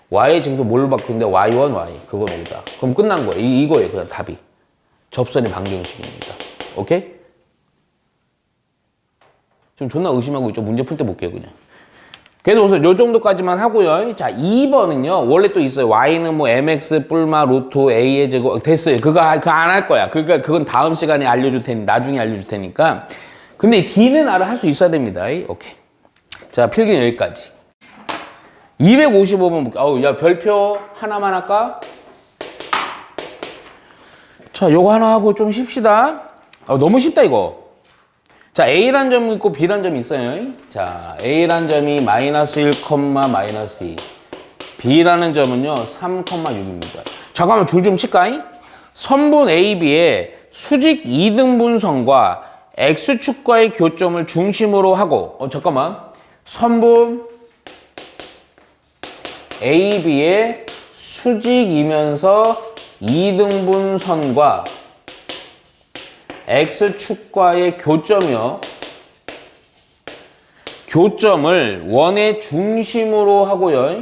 Speaker 1: y의 제곱도 뭘로 바꾸는데 y1 y. 그거 오다. 그럼 끝난 거예요. 이거예요. 그냥 답이. 접선의 방정식입니다. 오케이? 지금 존나 의심하고 있죠. 문제 풀 때 볼게요, 그냥. 그래서 우선 요 정도까지만 하고요. 자, 2번은요. 원래 또 있어요. y는 뭐 mx 뿔마 루트 a의 제곱 됐어요. 그거 안 할 거야. 그러니까 그건 다음 시간에 알려줄 테니 나중에 알려줄 테니까. 근데 d는 알아 할 수 있어야 됩니다. 오케이. 자, 필기 여기까지. 255번 볼게요. 어우, 야, 별표 하나만 할까? 자, 요거 하나 하고 좀 쉽시다. 너무 쉽다, 이거. 자, A란 점이 있고 B란 점이 있어요. 자, A란 점이 마이너스 1, 마이너스 2. B라는 점은요, 3,6입니다. 잠깐만, 줄 좀 칠까? 선분 AB의 수직 2등분선과 X축과의 교점을 중심으로 하고, 잠깐만. 선분 AB의 수직이면서 2등분선과 X축과의 교점이요. 교점을 원의 중심으로 하고요.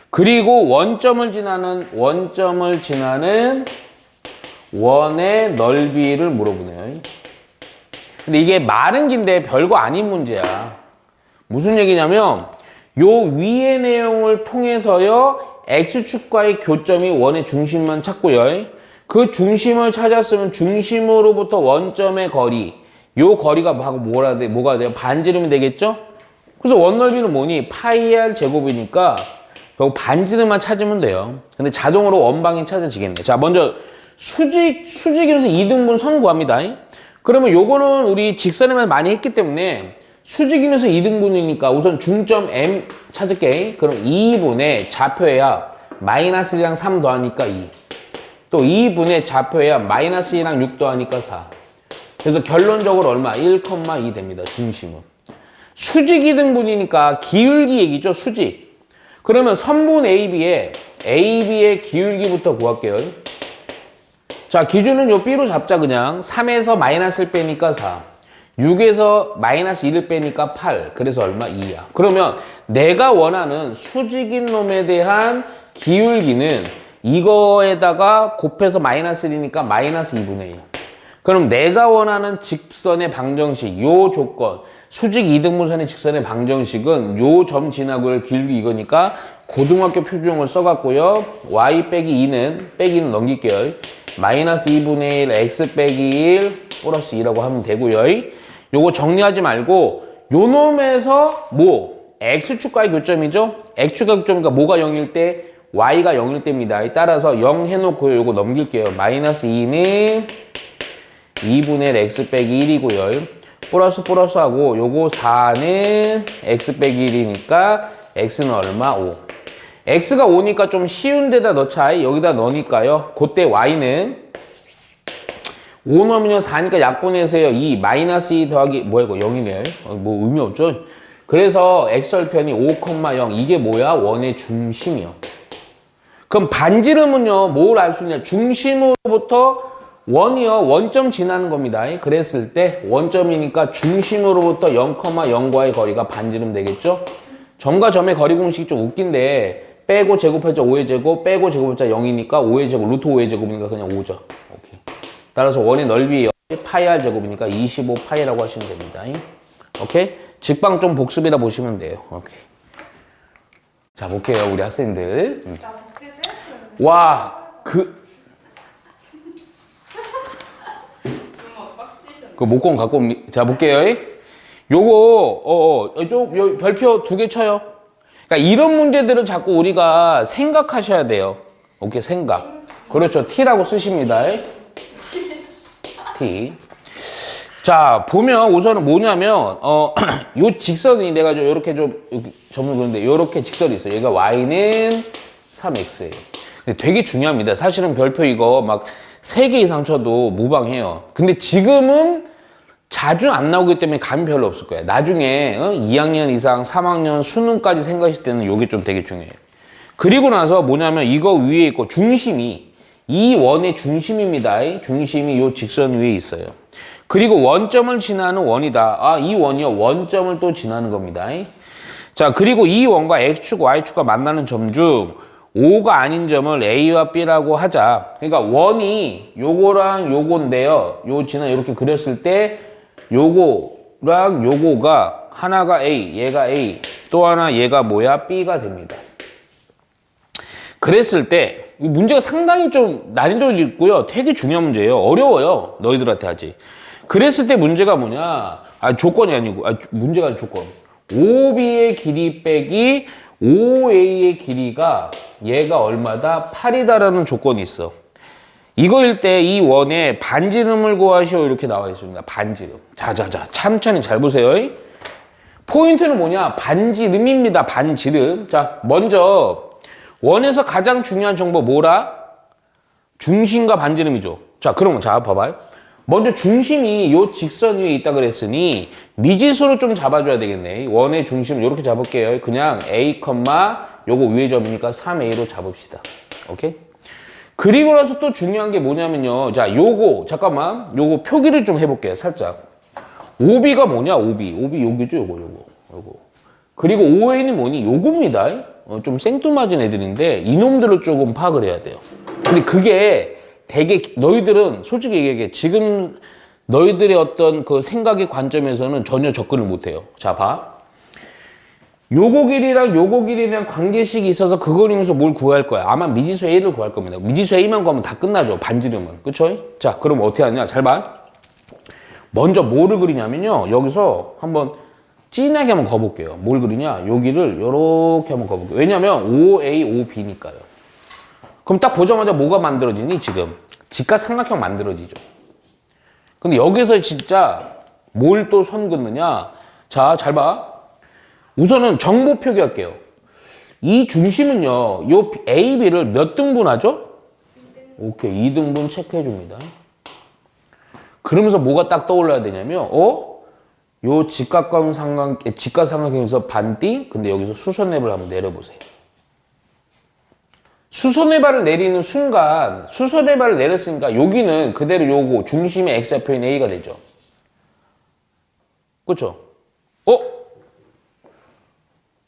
Speaker 1: 그리고 원점을 지나는 원의 넓이를 물어보네요. 근데 이게 말은 긴데 별거 아닌 문제야. 무슨 얘기냐면 요 위의 내용을 통해서요. X축과의 교점이 원의 중심만 찾고요. 그 중심을 찾았으면 중심으로부터 원점의 거리, 요 거리가 뭐가 돼요? 반지름이 되겠죠? 그래서 원 넓이는 뭐니? 파이 r 제곱이니까 결국 반지름만 찾으면 돼요. 근데 자동으로 원방이 찾아지겠네. 자, 먼저 수직이면서 2등분 선 구합니다. 그러면 요거는 우리 직선에만 많이 했기 때문에 수직이면서 2등분이니까 우선 중점 M 찾을게. 그럼 2분의 좌표야 마이너스 1이랑 3 더하니까 2. 또 2분의 좌표야 마이너스 2랑 6 더하니까 4. 그래서 결론적으로 얼마? 1,2 됩니다. 중심은. 수직 2등분이니까 기울기 얘기죠. 수직. 그러면 선분 AB의 기울기부터 구할게요. 자, 기준은 요 B로 잡자 그냥. 3에서 마이너스를 빼니까 4. 6에서 마이너스 1을 빼니까 8. 그래서 얼마? 2야. 그러면 내가 원하는 수직인 놈에 대한 기울기는 이거에다가 곱해서 마이너스 1이니까 마이너스 2분의 1. 그럼 내가 원하는 직선의 방정식, 요 조건, 수직 2등분선의 직선의 방정식은 요 점 지나고의 길기 이거니까 고등학교 표준형을 써갖고요. y 빼기 2는 넘길게요. 마이너스 2분의 1 x 빼기 1 플러스 2라고 하면 되고요. 요거 정리하지 말고 요 놈에서 뭐 x축과의 교점이죠. x축과 교점이니까 뭐가 0일 때 y가 0일 때입니다. 따라서 0 해놓고요. 요거 넘길게요. 마이너스 2는 2분의 1 x 빼기 1이고요. 플러스 하고 요거 4는 x 빼기 1이니까 x는 얼마? 5. x가 5니까 좀 쉬운 데다 넣자. 여기다 넣으니까요. 그때 y는 5 넣으면 4니까 약분해서요. 2 마이너스 2 더하기 뭐야 이거 0이네. 뭐 의미 없죠. 그래서 x절편이 5,0 이게 뭐야? 원의 중심이요. 그럼 반지름은요. 뭘 알 수 있냐? 중심으로부터 원이요. 원점 지나는 겁니다. 그랬을 때 원점이니까 중심으로부터 0,0과의 거리가 반지름 되겠죠? 점과 점의 거리 공식이 좀 웃긴데 빼고 제곱해서 5의 제곱 빼고 제곱해서 0이니까 5의 제곱 루트 5의 제곱이니까 그냥 5죠. 오케이. 따라서 원의 넓이 파이 r 제곱이니까 25 파이라고 하시면 됩니다. 오케이? 직방 좀 복습이라 보시면 돼요. 오케이. 자, 볼게요. 우리 학생들.
Speaker 2: 나 복제 떼었어요.
Speaker 1: 와, 그
Speaker 2: 주먹 빡치셨네.
Speaker 1: 그 목공 갖고 자 볼게요. 요거 요 별표 2개 쳐요. 그러니까 이런 문제들은 자꾸 우리가 생각하셔야 돼요. 오케이, 생각. 그렇죠. T라고 쓰십니다. T. 자, 보면 우선은 뭐냐면 요 직선이 내가 좀 이렇게 좀 전문 그런데 요렇게 직선이 있어요. 얘가 y는 3x예요. 근데 되게 중요합니다. 사실은 별표 이거 막 3개 이상 쳐도 무방해요. 근데 지금은 자주 안 나오기 때문에 감이 별로 없을 거야. 나중에 2학년 이상, 3학년 수능까지 생각하실 때는 요게 좀 되게 중요해요. 그리고 나서 뭐냐면 이거 위에 있고 중심이 이 원의 중심입니다. 중심이 요 직선 위에 있어요. 그리고 원점을 지나는 원이다. 아, 이 원이요. 원점을 또 지나는 겁니다. 자, 그리고 이 원과 X축, Y축과 만나는 점 중 O가 아닌 점을 A와 B라고 하자. 그러니까 원이 요거랑 요건데요. 요 지나 이렇게 그렸을 때 요거랑 요거가 하나가 A, 얘가 A, 또 하나 얘가 뭐야? B가 됩니다. 그랬을 때 이 문제가 상당히 좀 난이도 있고요. 되게 중요한 문제예요. 어려워요. 너희들한테 하지. 그랬을 때 문제가 뭐냐? 아, 조건이 아니고, 문제가 아니고 조건. OB의 길이 빼기 OA의 길이가 얘가 얼마다? 8이다라는 조건이 있어. 이거일 때 이 원의 반지름을 구하시오 이렇게 나와 있습니다. 반지름. 자자자, 천천히 잘 보세요. 포인트는 뭐냐? 반지름입니다. 반지름. 자, 먼저 원에서 가장 중요한 정보 뭐라? 중심과 반지름이죠. 자, 그러면 자 봐봐요. 먼저 중심이 요 직선 위에 있다 그랬으니 미지수로 좀 잡아줘야 되겠네. 원의 중심을 이렇게 잡을게요. 그냥 A, 요거 위의 점이니까 3A로 잡읍시다. 오케이? 그리고 나서 또 중요한 게 뭐냐면요. 자, 요거 잠깐만. 요거 표기를 좀 해볼게요. 살짝. OB가 뭐냐? OB 여기죠. 요거. 그리고 OA는 뭐니? 요겁니다. 좀 생뚱맞은 애들인데 이놈들을 조금 파악을 해야 돼요. 근데 그게 되게 너희들은 솔직히 얘기해 지금 너희들의 어떤 그 생각의 관점에서는 전혀 접근을 못해요. 자, 봐. 요거 길이랑 관계식이 있어서 그거리면서 뭘 구할 거야? 아마 미지수 A를 구할 겁니다. 미지수 A만 구하면 다 끝나죠. 반지름은. 그쵸? 자, 그럼 어떻게 하냐? 잘 봐. 먼저 뭐를 그리냐면요. 여기서 한번 진하게 한번 거볼게요. 뭘 그리냐? 여기를 요렇게 한번 거볼게요. 왜냐면 OA, OB니까요. 그럼 딱 보자마자 뭐가 만들어지니? 지금 직각삼각형 만들어지죠. 근데 여기서 진짜 뭘 또 선 긋느냐? 자, 잘 봐. 우선은 정보 표기할게요. 이 중심은요, 요 A, B를 몇 등분하죠? 2등분. 오케이, 2등분 체크해 줍니다. 그러면서 뭐가 딱 떠올라야 되냐면, 요 직각삼각형에서 반띵, 근데 여기서 수선회발 한번 내려보세요. 수선회발을 내리는 순간, 수선회발을 내렸으니까 여기는 그대로 요거 중심의 X좌표인 A가 되죠. 그렇죠?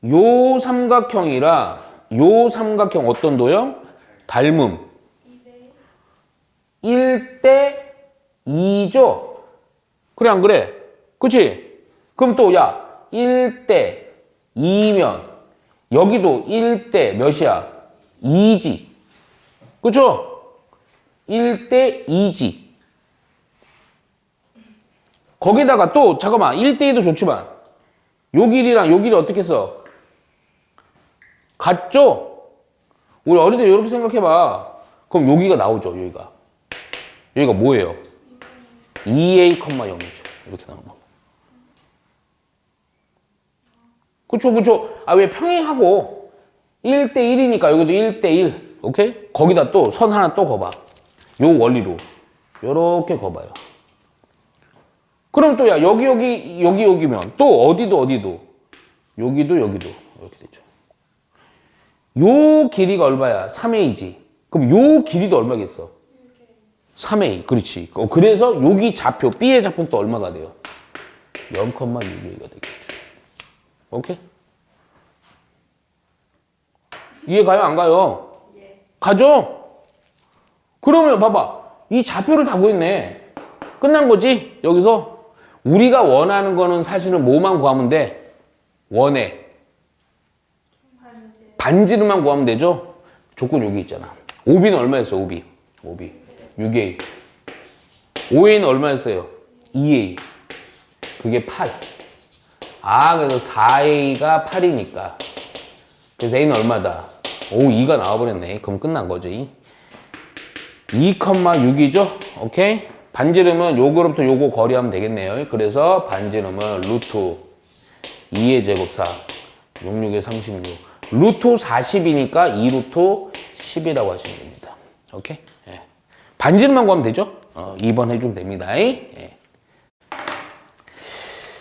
Speaker 1: 요 삼각형이랑 요 삼각형 어떤 도형? 닮음. 1대 2죠? 그래 안 그래? 그치? 그럼 또 야 1대 2면 여기도 1대 몇이야? 2지. 그쵸? 1대 2지. 거기다가 또 잠깐만 1대 2도 좋지만 요 길이랑 요 길이 어떻게 써? 같죠? 우리 어릴 때 이렇게 생각해봐. 그럼 여기가 나오죠, 여기가. 여기가 뭐예요? 2A, 0이죠. 이렇게 나오는 거. 그쵸. 아, 왜 평행하고 1대 1이니까 여기도 1대 1. 오케이? 거기다 또 선 하나 또 거봐. 요 원리로. 요렇게 거봐요. 그럼 또 야, 여기면 또 어디도. 여기도. 이렇게 되죠. 요 길이가 얼마야? 3A지. 그럼 요 길이도 얼마겠어? 3A. 그렇지. 그래서 여기 좌표, B의 좌표는 또 얼마가 돼요? 0,6A가 되겠죠. 오케이? 이해 가요? 안 가요?
Speaker 2: 예.
Speaker 1: 가죠? 그러면 봐봐. 이 좌표를 다 구했네. 끝난 거지? 여기서 우리가 원하는 거는 사실은 뭐만 구하면 돼? 원해. 반지름만 구하면 되죠? 조건 여기 있잖아. 5b는 얼마였어? 5b. 6a. 5a는 얼마였어요? 2a. 그게 8. 아, 그래서 4a가 8이니까. 그래서 a는 얼마다? 오, 2가 나와버렸네. 그럼 끝난 거죠. 2,6이죠? 오케이? 반지름은 요거로부터 요거 거리하면 되겠네요. 그래서 반지름은 루트 2의 제곱 4. 66에 36. 루트 40이니까 2 루트 10이라고 하시면 됩니다. 오케이? 예. 반지름만 구하면 되죠? 2번 해주면 됩니다. 예.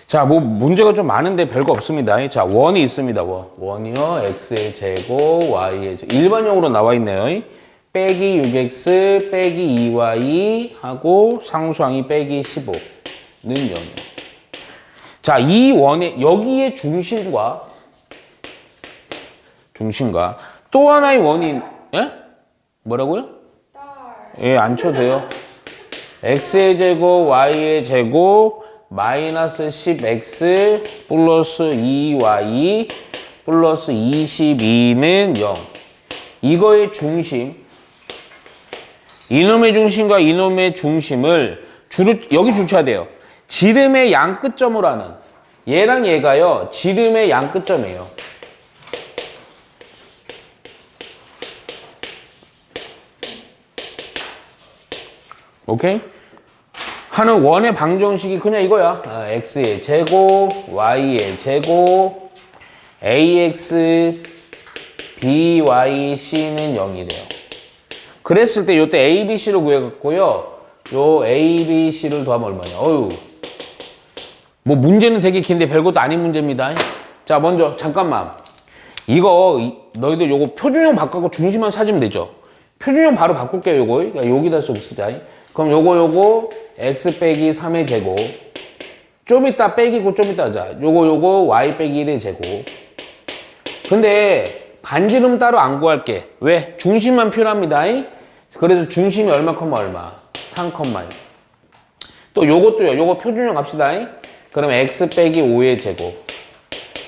Speaker 1: 자, 뭐 문제가 좀 많은데 별거 없습니다. 자, 원이 있습니다. 원이요. x의 제곱, y의 제곱. 일반형으로 나와 있네요. 빼기 6x 빼기 2y 하고 상수항이 빼기 15는 0이에요. 자, 이 원의 여기에 중심과 또 하나의 원이 예? 뭐라고요? 예, 안 쳐도 돼요. x의 제곱, y의 제곱 마이너스 10x 플러스 2y 플러스 22는 0. 이거의 중심, 이놈의 중심과 이놈의 중심을 여기 줄쳐야 돼요. 지름의 양 끝점으로 하는, 얘랑 얘가요 지름의 양 끝점이에요. 오케이? 하는 원의 방정식이 그냥 이거야. x의 제곱, y의 제곱, ax, by, c는 0이래요. 그랬을 때 요때 a, b, c를 구해갖고요. 요 a, b, c를 더하면 얼마냐. 뭐 문제는 되게 긴데 별것도 아닌 문제입니다. 자, 먼저 잠깐만. 너희들 요거 표준형 바꾸고 중심만 찾으면 되죠. 표준형 바로 바꿀게요. 요거. 그러니까 여기다 좀 쓰자. 그럼 요거 x 빼기 3의 제곱. 좀 이따 빼기고 좀 이따 하자. 요거 y 빼기 1의 제곱. 근데 반지름 따로 안 구할게. 왜? 중심만 표현합니다. 그래서 중심이 얼마, 얼마? 3,1. 또 요것도요. 요거 표준형 갑시다. 그럼 x 빼기 5의 제곱.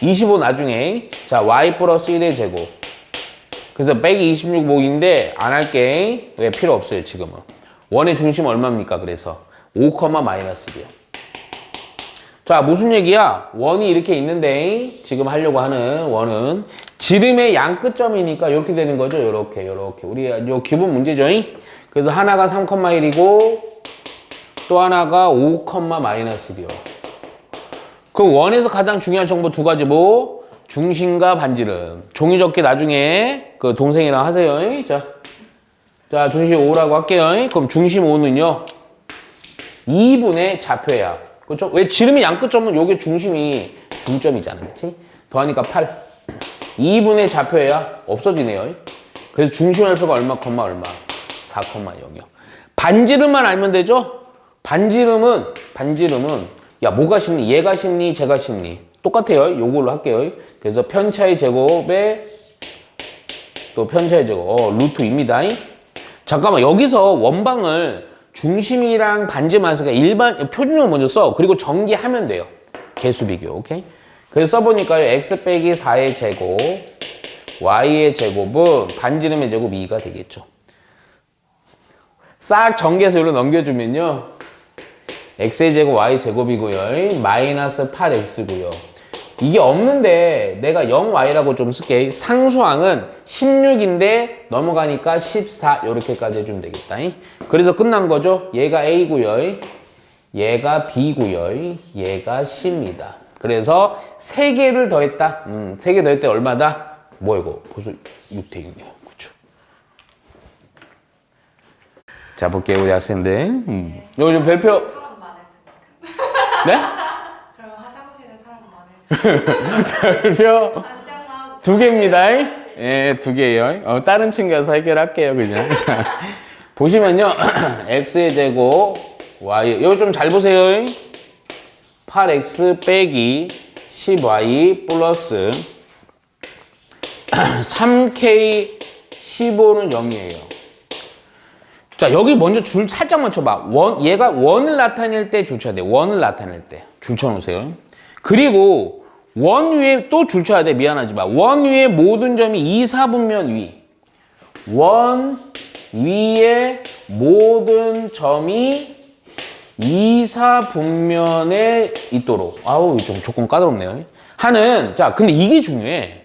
Speaker 1: 25 나중에. 자, y 플러스 1의 제곱. 그래서 빼기 26 목인데 안 할게. 왜? 필요 없어요, 지금은. 원의 중심 얼마입니까? 그래서 5, 마이너스 1이요. 자, 무슨 얘기야? 원이 이렇게 있는데 지금 하려고 하는 원은 지름의 양 끝점이니까 이렇게 되는 거죠. 요렇게. 우리 요 기본 문제죠. 그래서 하나가 3,1이고 또 하나가 5, 마이너스 1이요. 그 원에서 가장 중요한 정보 두 가지 뭐? 중심과 반지름. 종이 접기 나중에 그 동생이랑 하세요. 자, 중심 5라고 할게요. 그럼 중심 5는요. 2분의 좌표야. 그렇죠? 왜 지름의 양 끝점은 요게 중심이 중점이잖아. 그치? 더하니까 8. 2분의 좌표야. 없어지네요. 그래서 중심 좌표가 얼마, 4,0이요. 반지름만 알면 되죠? 반지름은 야, 뭐가 심리? 얘가 심리, 제가 심리. 똑같아요. 요걸로 할게요. 그래서 편차의 제곱에 또 편차의 제곱. 루트입니다. 잠깐만, 여기서 원방을 중심이랑 반지름만 쓰니까 일반 표준형 먼저 써. 그리고 전기하면 돼요. 개수 비교. 오케이? 그래서 써보니까요. x 빼기 4의 제곱, y의 제곱은 반지름의 제곱 2가 되겠죠. 싹 전개해서 여기로 넘겨주면요. x의 제곱, y 제곱이고요. 마이너스 8x고요. 이게 없는데 내가 0y라고 좀 쓸게. 상수항은 16인데 넘어가니까 14 이렇게까지 해주면 되겠다. 그래서 끝난 거죠. 얘가 a고요. 얘가 b고요. 얘가 c입니다. 그래서 3개를 더했다. 3개 더했다 얼마다? 뭐 이거? 벌써 6대 6네요. 그렇죠. 자, 볼게요. 우리 학생들. 여기 좀 별표.
Speaker 2: 사람 많을 테니까.
Speaker 1: 네?
Speaker 2: 그럼 화장실에 사람 많을
Speaker 1: 별표
Speaker 2: 안장만
Speaker 1: 2개입니다. 예, 2개예요. 다른 층 가서 해결할게요, 그냥. 자, 보시면요. x의 제곱, y. 이거 좀 잘 보세요. 8x 빼기 10y 플러스 3k 15는 0이에요. 자, 여기 먼저 줄 살짝만 쳐봐. 얘가 원을 나타낼 때 줄 쳐야 돼. 원을 나타낼 때. 줄 쳐놓으세요. 그리고 원 위에 또 줄 쳐야 돼. 미안하지만. 원 위에 모든 점이 2, 4분면 위. 원 위의 모든 점이 이사분면에 있도록. 아우, 좀 조금 까다롭네요. 하는, 자, 근데 이게 중요해.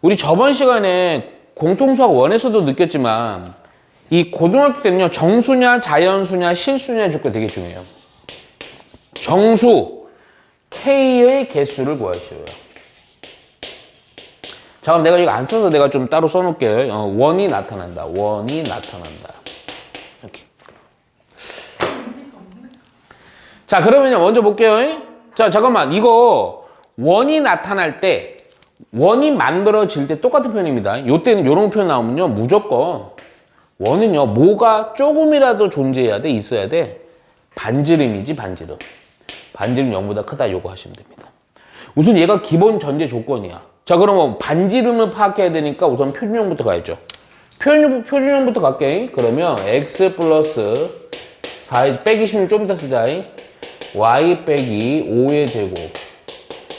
Speaker 1: 우리 저번 시간에 공통수학 원에서도 느꼈지만, 이 고등학교 때는요, 정수냐, 자연수냐, 실수냐 줄 거 되게 중요해요. 정수, K의 개수를 구하시오요. 자, 그럼 내가 이거 안 써서 내가 좀 따로 써놓을게요. 원이 나타난다. 원이 나타난다. 이렇게. 자, 그러면 먼저 볼게요. 자, 잠깐만. 이거 원이 나타날 때, 원이 만들어질 때 똑같은 표현입니다. 요때는 요런 표현 나오면요, 무조건 원은요, 뭐가 조금이라도 존재해야 돼, 있어야 돼. 반지름이지, 반지름. 반지름 0보다 크다, 요거 하시면 됩니다. 우선 얘가 기본 전제 조건이야. 자, 그러면 반지름을 파악해야 되니까 우선 표준형부터 가야죠. 표준형부터 갈게. 그러면 x 플러스 4 빼기 16 좀 이따 쓰자. y 빼기 5의 제곱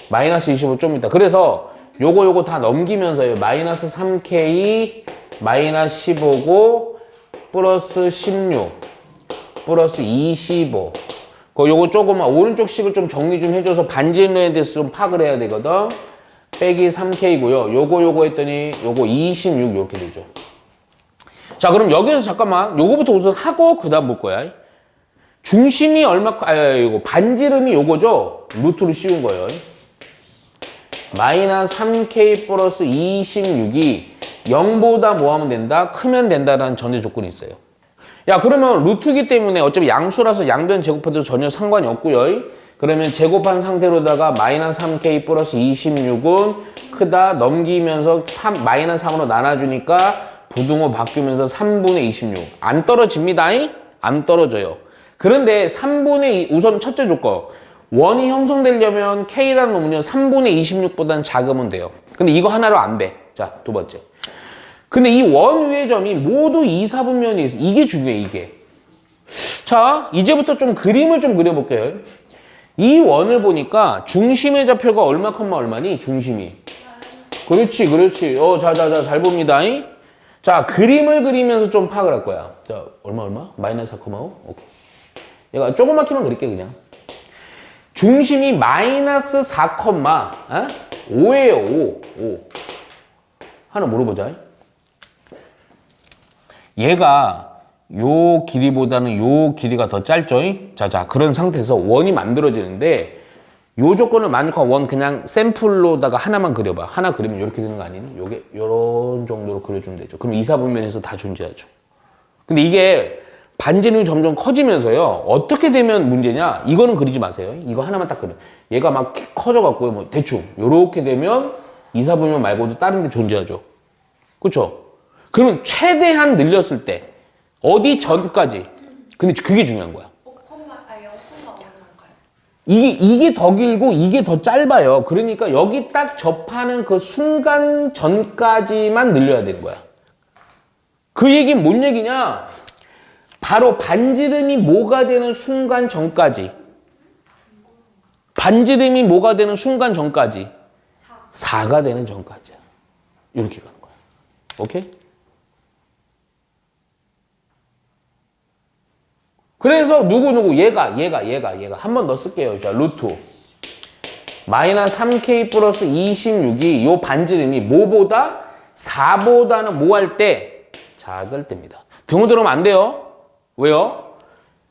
Speaker 1: 마이너스 25 좀 이따. 그래서 요거 다 넘기면서요. 마이너스 3k 마이너스 15고 플러스 16 플러스 25. 요거 조금만 오른쪽 식을 좀 정리 좀 해줘서 반지름에 대해서 좀 파악을 해야 되거든. 빼기 3k고요. 요거 했더니 요거 26 이렇게 되죠. 자, 그럼 여기서 잠깐만 요거부터 우선 하고 그 다음 볼 거야. 중심이 이거 반지름이 요거죠. 루트로 씌운 거예요. 마이너스 3k 플러스 26이 0보다 뭐 하면 된다? 크면 된다라는 전제 조건이 있어요. 야, 그러면 루트기 때문에 어차피 양수라서 양변 제곱해도 전혀 상관이 없고요. 그러면 제곱한 상태로다가 마이너스 3k 플러스 26은 크다 넘기면서 마이너스 3으로 나눠주니까 부등호 바뀌면서 3분의 26. 안 떨어집니다. 안 떨어져요. 그런데 3분의 2, 우선 첫째 조건. 원이 형성되려면 K라는 놈은요, 3분의 26보다는 작으면 돼요. 근데 이거 하나로 안 돼. 자, 두 번째. 근데 이 원 위의 점이 모두 이사분면이 있어. 이게 중요해, 이게. 자, 이제부터 좀 그림을 좀 그려볼게요. 이 원을 보니까 중심의 좌표가 얼마 컴마 얼마니? 중심이. 그렇지. 자, 잘 봅니다. 자, 그림을 그리면서 좀 파악을 할 거야. 자, 얼마? 마이너스 4,5? 오케이. 얘가 조그맣게만 그릴게, 그냥. 중심이 마이너스 4,5예요, 5. 하나 물어보자. 얘가 요 길이보다는 요 길이가 더 짧죠? 자, 그런 상태에서 원이 만들어지는데 요 조건을 만족한 원 그냥 샘플로다가 하나만 그려봐. 하나 그리면 이렇게 되는 거 아니니? 요게 요런 정도로 그려주면 되죠. 그럼 이사분면에서 다 존재하죠. 근데 이게 반지름이 점점 커지면서요. 어떻게 되면 문제냐? 이거는 그리지 마세요. 이거 하나만 딱 그려. 얘가 막 커져갖고요. 뭐 대충 요렇게 되면 이사분면 말고도 다른 데 존재하죠. 그렇죠? 그러면 최대한 늘렸을 때 어디 전까지? 근데 그게 중요한 거야.
Speaker 2: 0,5인가요?
Speaker 1: 이게 더 길고 이게 더 짧아요. 그러니까 여기 딱 접하는 그 순간 전까지만 늘려야 되는 거야. 그 얘기는 뭔 얘기냐? 바로 반지름이 뭐가 되는 순간 전까지. 반지름이 뭐가 되는 순간 전까지. 4가 되는 전까지야. 이렇게 가는 거야. 오케이? 그래서 누구 얘가 한 번 더 쓸게요. 자, 루트 마이너스 3k 플러스 26이 요 반지름이 뭐보다 4보다는 뭐 할 때 작을 때입니다. 등호 들어오면 안 돼요. 왜요?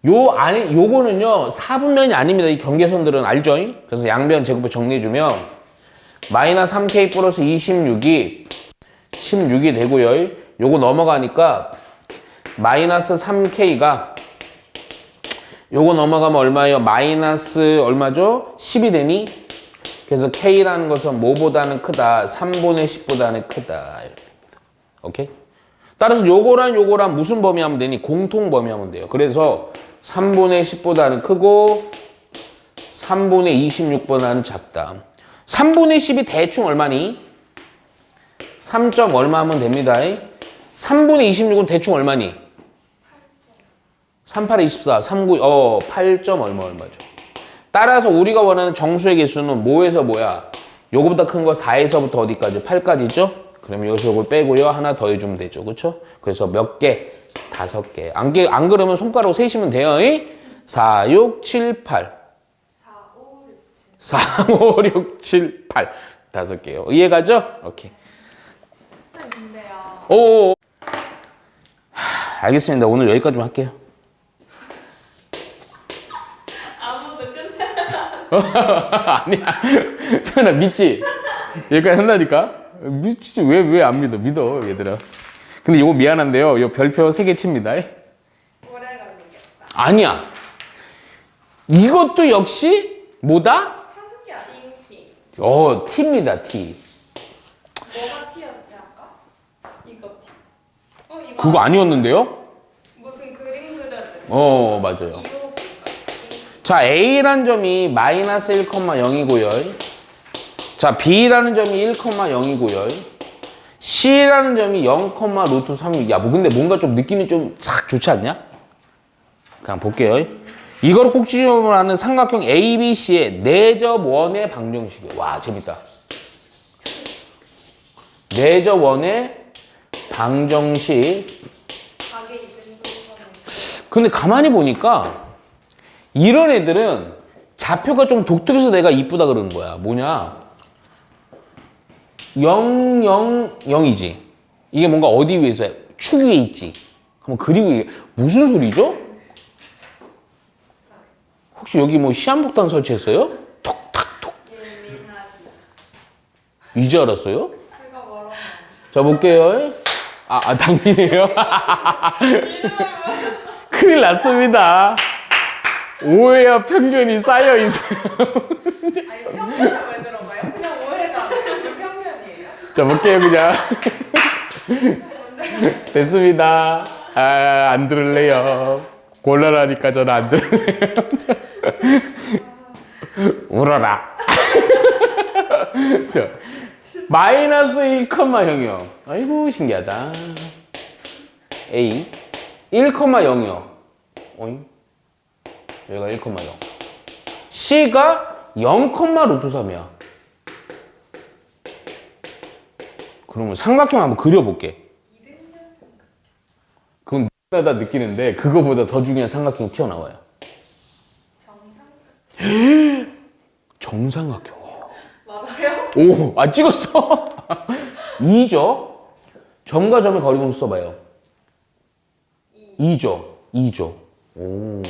Speaker 1: 요 안에 요거는요 4분면이 아닙니다. 이 경계선들은 알죠? 그래서 양변 제곱을 정리해주면 마이너스 3k 플러스 26이 16이 되고요. 요거 넘어가니까 마이너스 3k가 요거 넘어가면 얼마예요? 마이너스 얼마죠? 10이 되니? 그래서 K라는 것은 뭐보다는 크다? 3분의 10보다는 크다. 이렇게 됩니다. 오케이? 따라서 요거랑 무슨 범위 하면 되니? 공통 범위 하면 돼요. 그래서 3분의 10보다는 크고 3분의 26보다는 작다. 3분의 10이 대충 얼마니? 3점 얼마 하면 됩니다. 3분의 26은 대충 얼마니? 38에 24, 39, 8점 얼마죠. 따라서 우리가 원하는 정수의 개수는 뭐에서 뭐야? 요거보다 큰 거 4에서부터 어디까지? 8까지 있죠? 그러면 여기서 이걸 빼고요. 하나 더 해주면 되죠. 그렇죠? 그래서 몇 개? 5개. 안 그러면 손가락 세시면 돼요. 4, 6, 7, 8. 4, 5, 6, 7, 8. 5개요. 이해가죠? 오케이.
Speaker 2: 선생님 근데요.
Speaker 1: 오. 알겠습니다. 오늘 여기까지만 할게요.
Speaker 2: 아무도 끝내.
Speaker 1: 아니야. 서연아 믿지? 여기까지 한다니까? 믿지? 왜 안 믿어? 믿어 얘들아. 근데 이거 미안한데요. 이거 별표 3개 칩니다.
Speaker 2: 오래 걸리겠다.
Speaker 1: 아니야. 이것도 역시 뭐다?
Speaker 2: 한국이 아닌지.
Speaker 1: T입니다. T.
Speaker 2: 뭐가 T였지 아까? 이거 T. 이거
Speaker 1: 그거 아니었는데요?
Speaker 2: 무슨 그림 그려져.
Speaker 1: 맞아요.
Speaker 2: 이거
Speaker 1: 자, A라는 점이 마이너스 1,0이고요. 자, B라는 점이 1,0이고요. C라는 점이 0,루트 3. 야, 근데 뭔가 좀 느낌이 좀 싹 좋지 않냐? 그냥 볼게요. 이거를 꼭지점으로 하는 삼각형 ABC의 내접 원의 방정식이에요. 와, 재밌다. 내접 원의 방정식.
Speaker 2: 가게 이등분선이.
Speaker 1: 근데 가만히 보니까 이런 애들은 좌표가 좀 독특해서 내가 이쁘다 그러는 거야. 뭐냐? 0, 0, 0이지. 이게 뭔가 어디 위에서 축 위에 있지. 그럼 그리고 이게 무슨 소리죠? 혹시 여기 뭐 시한폭탄 설치했어요? 톡탁톡.
Speaker 2: 예민하시.
Speaker 1: 이제 알았어요?
Speaker 2: 제가 뭐라고.
Speaker 1: 자, 볼게요. 당신이에요? 큰일 났습니다. 오해와 편견이 쌓여 있어요.
Speaker 2: 아니 편견은 왜 들어가요? 그냥 오해잖아요. 왜 편견이에요?
Speaker 1: 자, 볼게요, 그냥. 됐습니다. 안 들을래요. 곤란하니까 저는 안 들을래요. 울어라. 자, 마이너스 1,0이요. 아이고, 신기하다. A. 1,0이요. 어잉? 여기가 1,0. C가 0,루트 3이야. 그러면 삼각형 한번 그려볼게. 그건 다 느끼는데 그거보다 더 중요한 삼각형이 튀어나와요. 정삼각형이에요.
Speaker 2: 맞아요?
Speaker 1: 오, 찍었어. 2죠. 점과 점의 거리공수 써봐요. 2죠. 2죠. 오.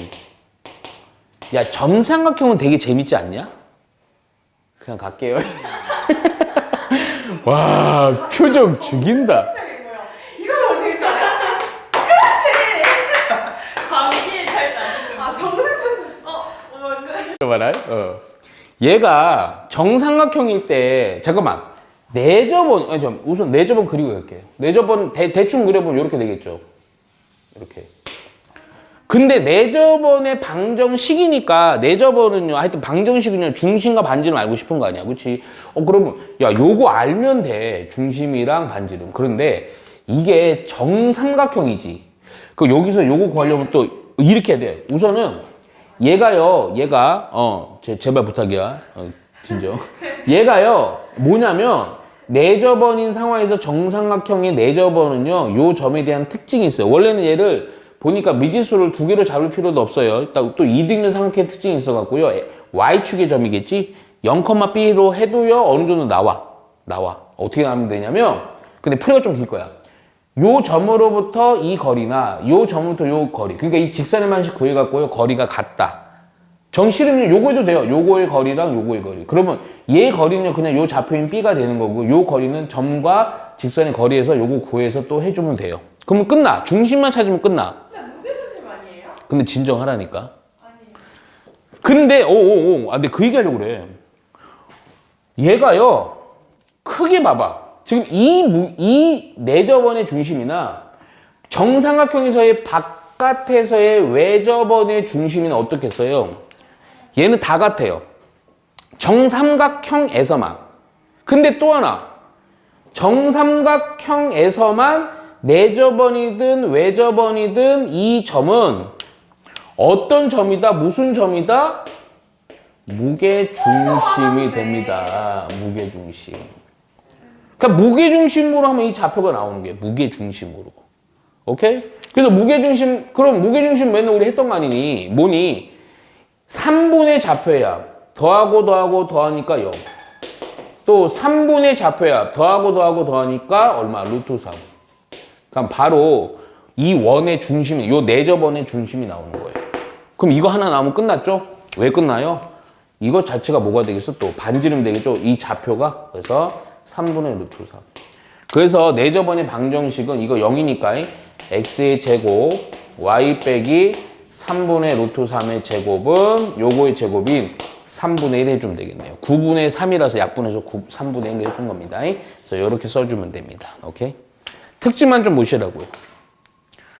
Speaker 1: 야, 점삼각형은 되게 재밌지 않냐? 그냥 갈게요. 와, 표정 죽인다.
Speaker 2: 쌤이 뭐야? 이거 너무 재밌잖아요. 그렇지. 감기에 잘 나왔어. 정상선. 그.
Speaker 1: 봐라. 얘가 정삼각형일 때 잠깐만. 내접원 우선 내접원 그리고 갈게. 내접원 대충 그려보면 이렇게 되겠죠. 이렇게. 근데 내접원의 방정식이니까 내접원은요. 하여튼 방정식은요. 중심과 반지름 알고 싶은 거 아니야. 그렇지? 그러면 야, 요거 알면 돼. 중심이랑 반지름. 그런데 이게 정삼각형이지. 그 여기서 요거 구하려면 또 이렇게 해야 돼. 우선은 얘가 제발 부탁이야. 진정. 얘가요. 뭐냐면 내접원인 상황에서 정삼각형의 내접원은요. 요 점에 대한 특징이 있어요. 원래는 얘를 보니까 미지수를 2개로 잡을 필요도 없어요. 또 이등변 삼각형의 특징이 있어갖고요. Y축의 점이겠지? 0,B로 해도요. 어느 정도 나와. 어떻게 나오면 되냐면, 근데 풀이가 좀 길 거야. 요 점으로부터 이 거리나 요 점부터 요 거리. 그러니까 이 직선의 만식 구해갖고요. 거리가 같다. 정실은 요거 해도 돼요. 요거의 거리랑 요거의 거리. 그러면 얘 거리는 그냥 요 좌표인 B가 되는 거고, 요 거리는 점과 직선의 거리에서 요거 구해서 또 해주면 돼요. 그러면 끝나. 중심만 찾으면 끝나.
Speaker 2: 근데 무게중심 아니에요?
Speaker 1: 근데 진정하라니까.
Speaker 2: 아니.
Speaker 1: 근데 근데 그 얘기하려고 그래. 얘가요. 크게 봐봐. 지금 이 내접원의 중심이나 정삼각형에서의 바깥에서의 외접원의 중심은 어떻겠어요? 얘는 다 같아요. 정삼각형에서만. 근데 또 하나. 정삼각형에서만 내접원이든 외접원이든 이 점은 어떤 점이다? 무슨 점이다? 무게중심이 됩니다. 무게중심. 그러니까 무게중심으로 하면 이 좌표가 나오는 거예요. 무게중심으로. 오케이? 그래서 무게중심, 그럼 무게중심 맨날 우리 했던 거 아니니? 뭐니? 3분의 좌표의 합. 더하고 더하니까 0. 또 3분의 좌표의 합. 더하고 더하니까 얼마? 루트 3. 그럼 바로 이 원의 중심이, 요 내접원의 중심이 나오는 거예요. 그럼 이거 하나 나오면 끝났죠? 왜 끝나요? 이것 자체가 뭐가 되겠어? 또 반지름 되겠죠? 이 좌표가. 그래서 3분의 루트 3. 그래서 내접원의 방정식은 이거 0이니까 x의 제곱 y 빼기 3분의 루트 3의 제곱은 요거의 제곱인 3분의 1 해주면 되겠네요. 9분의 3이라서 약분해서 3분의 1 해준 겁니다. 그래서 이렇게 써주면 됩니다. 오케이? 특징만 좀 보시라고요.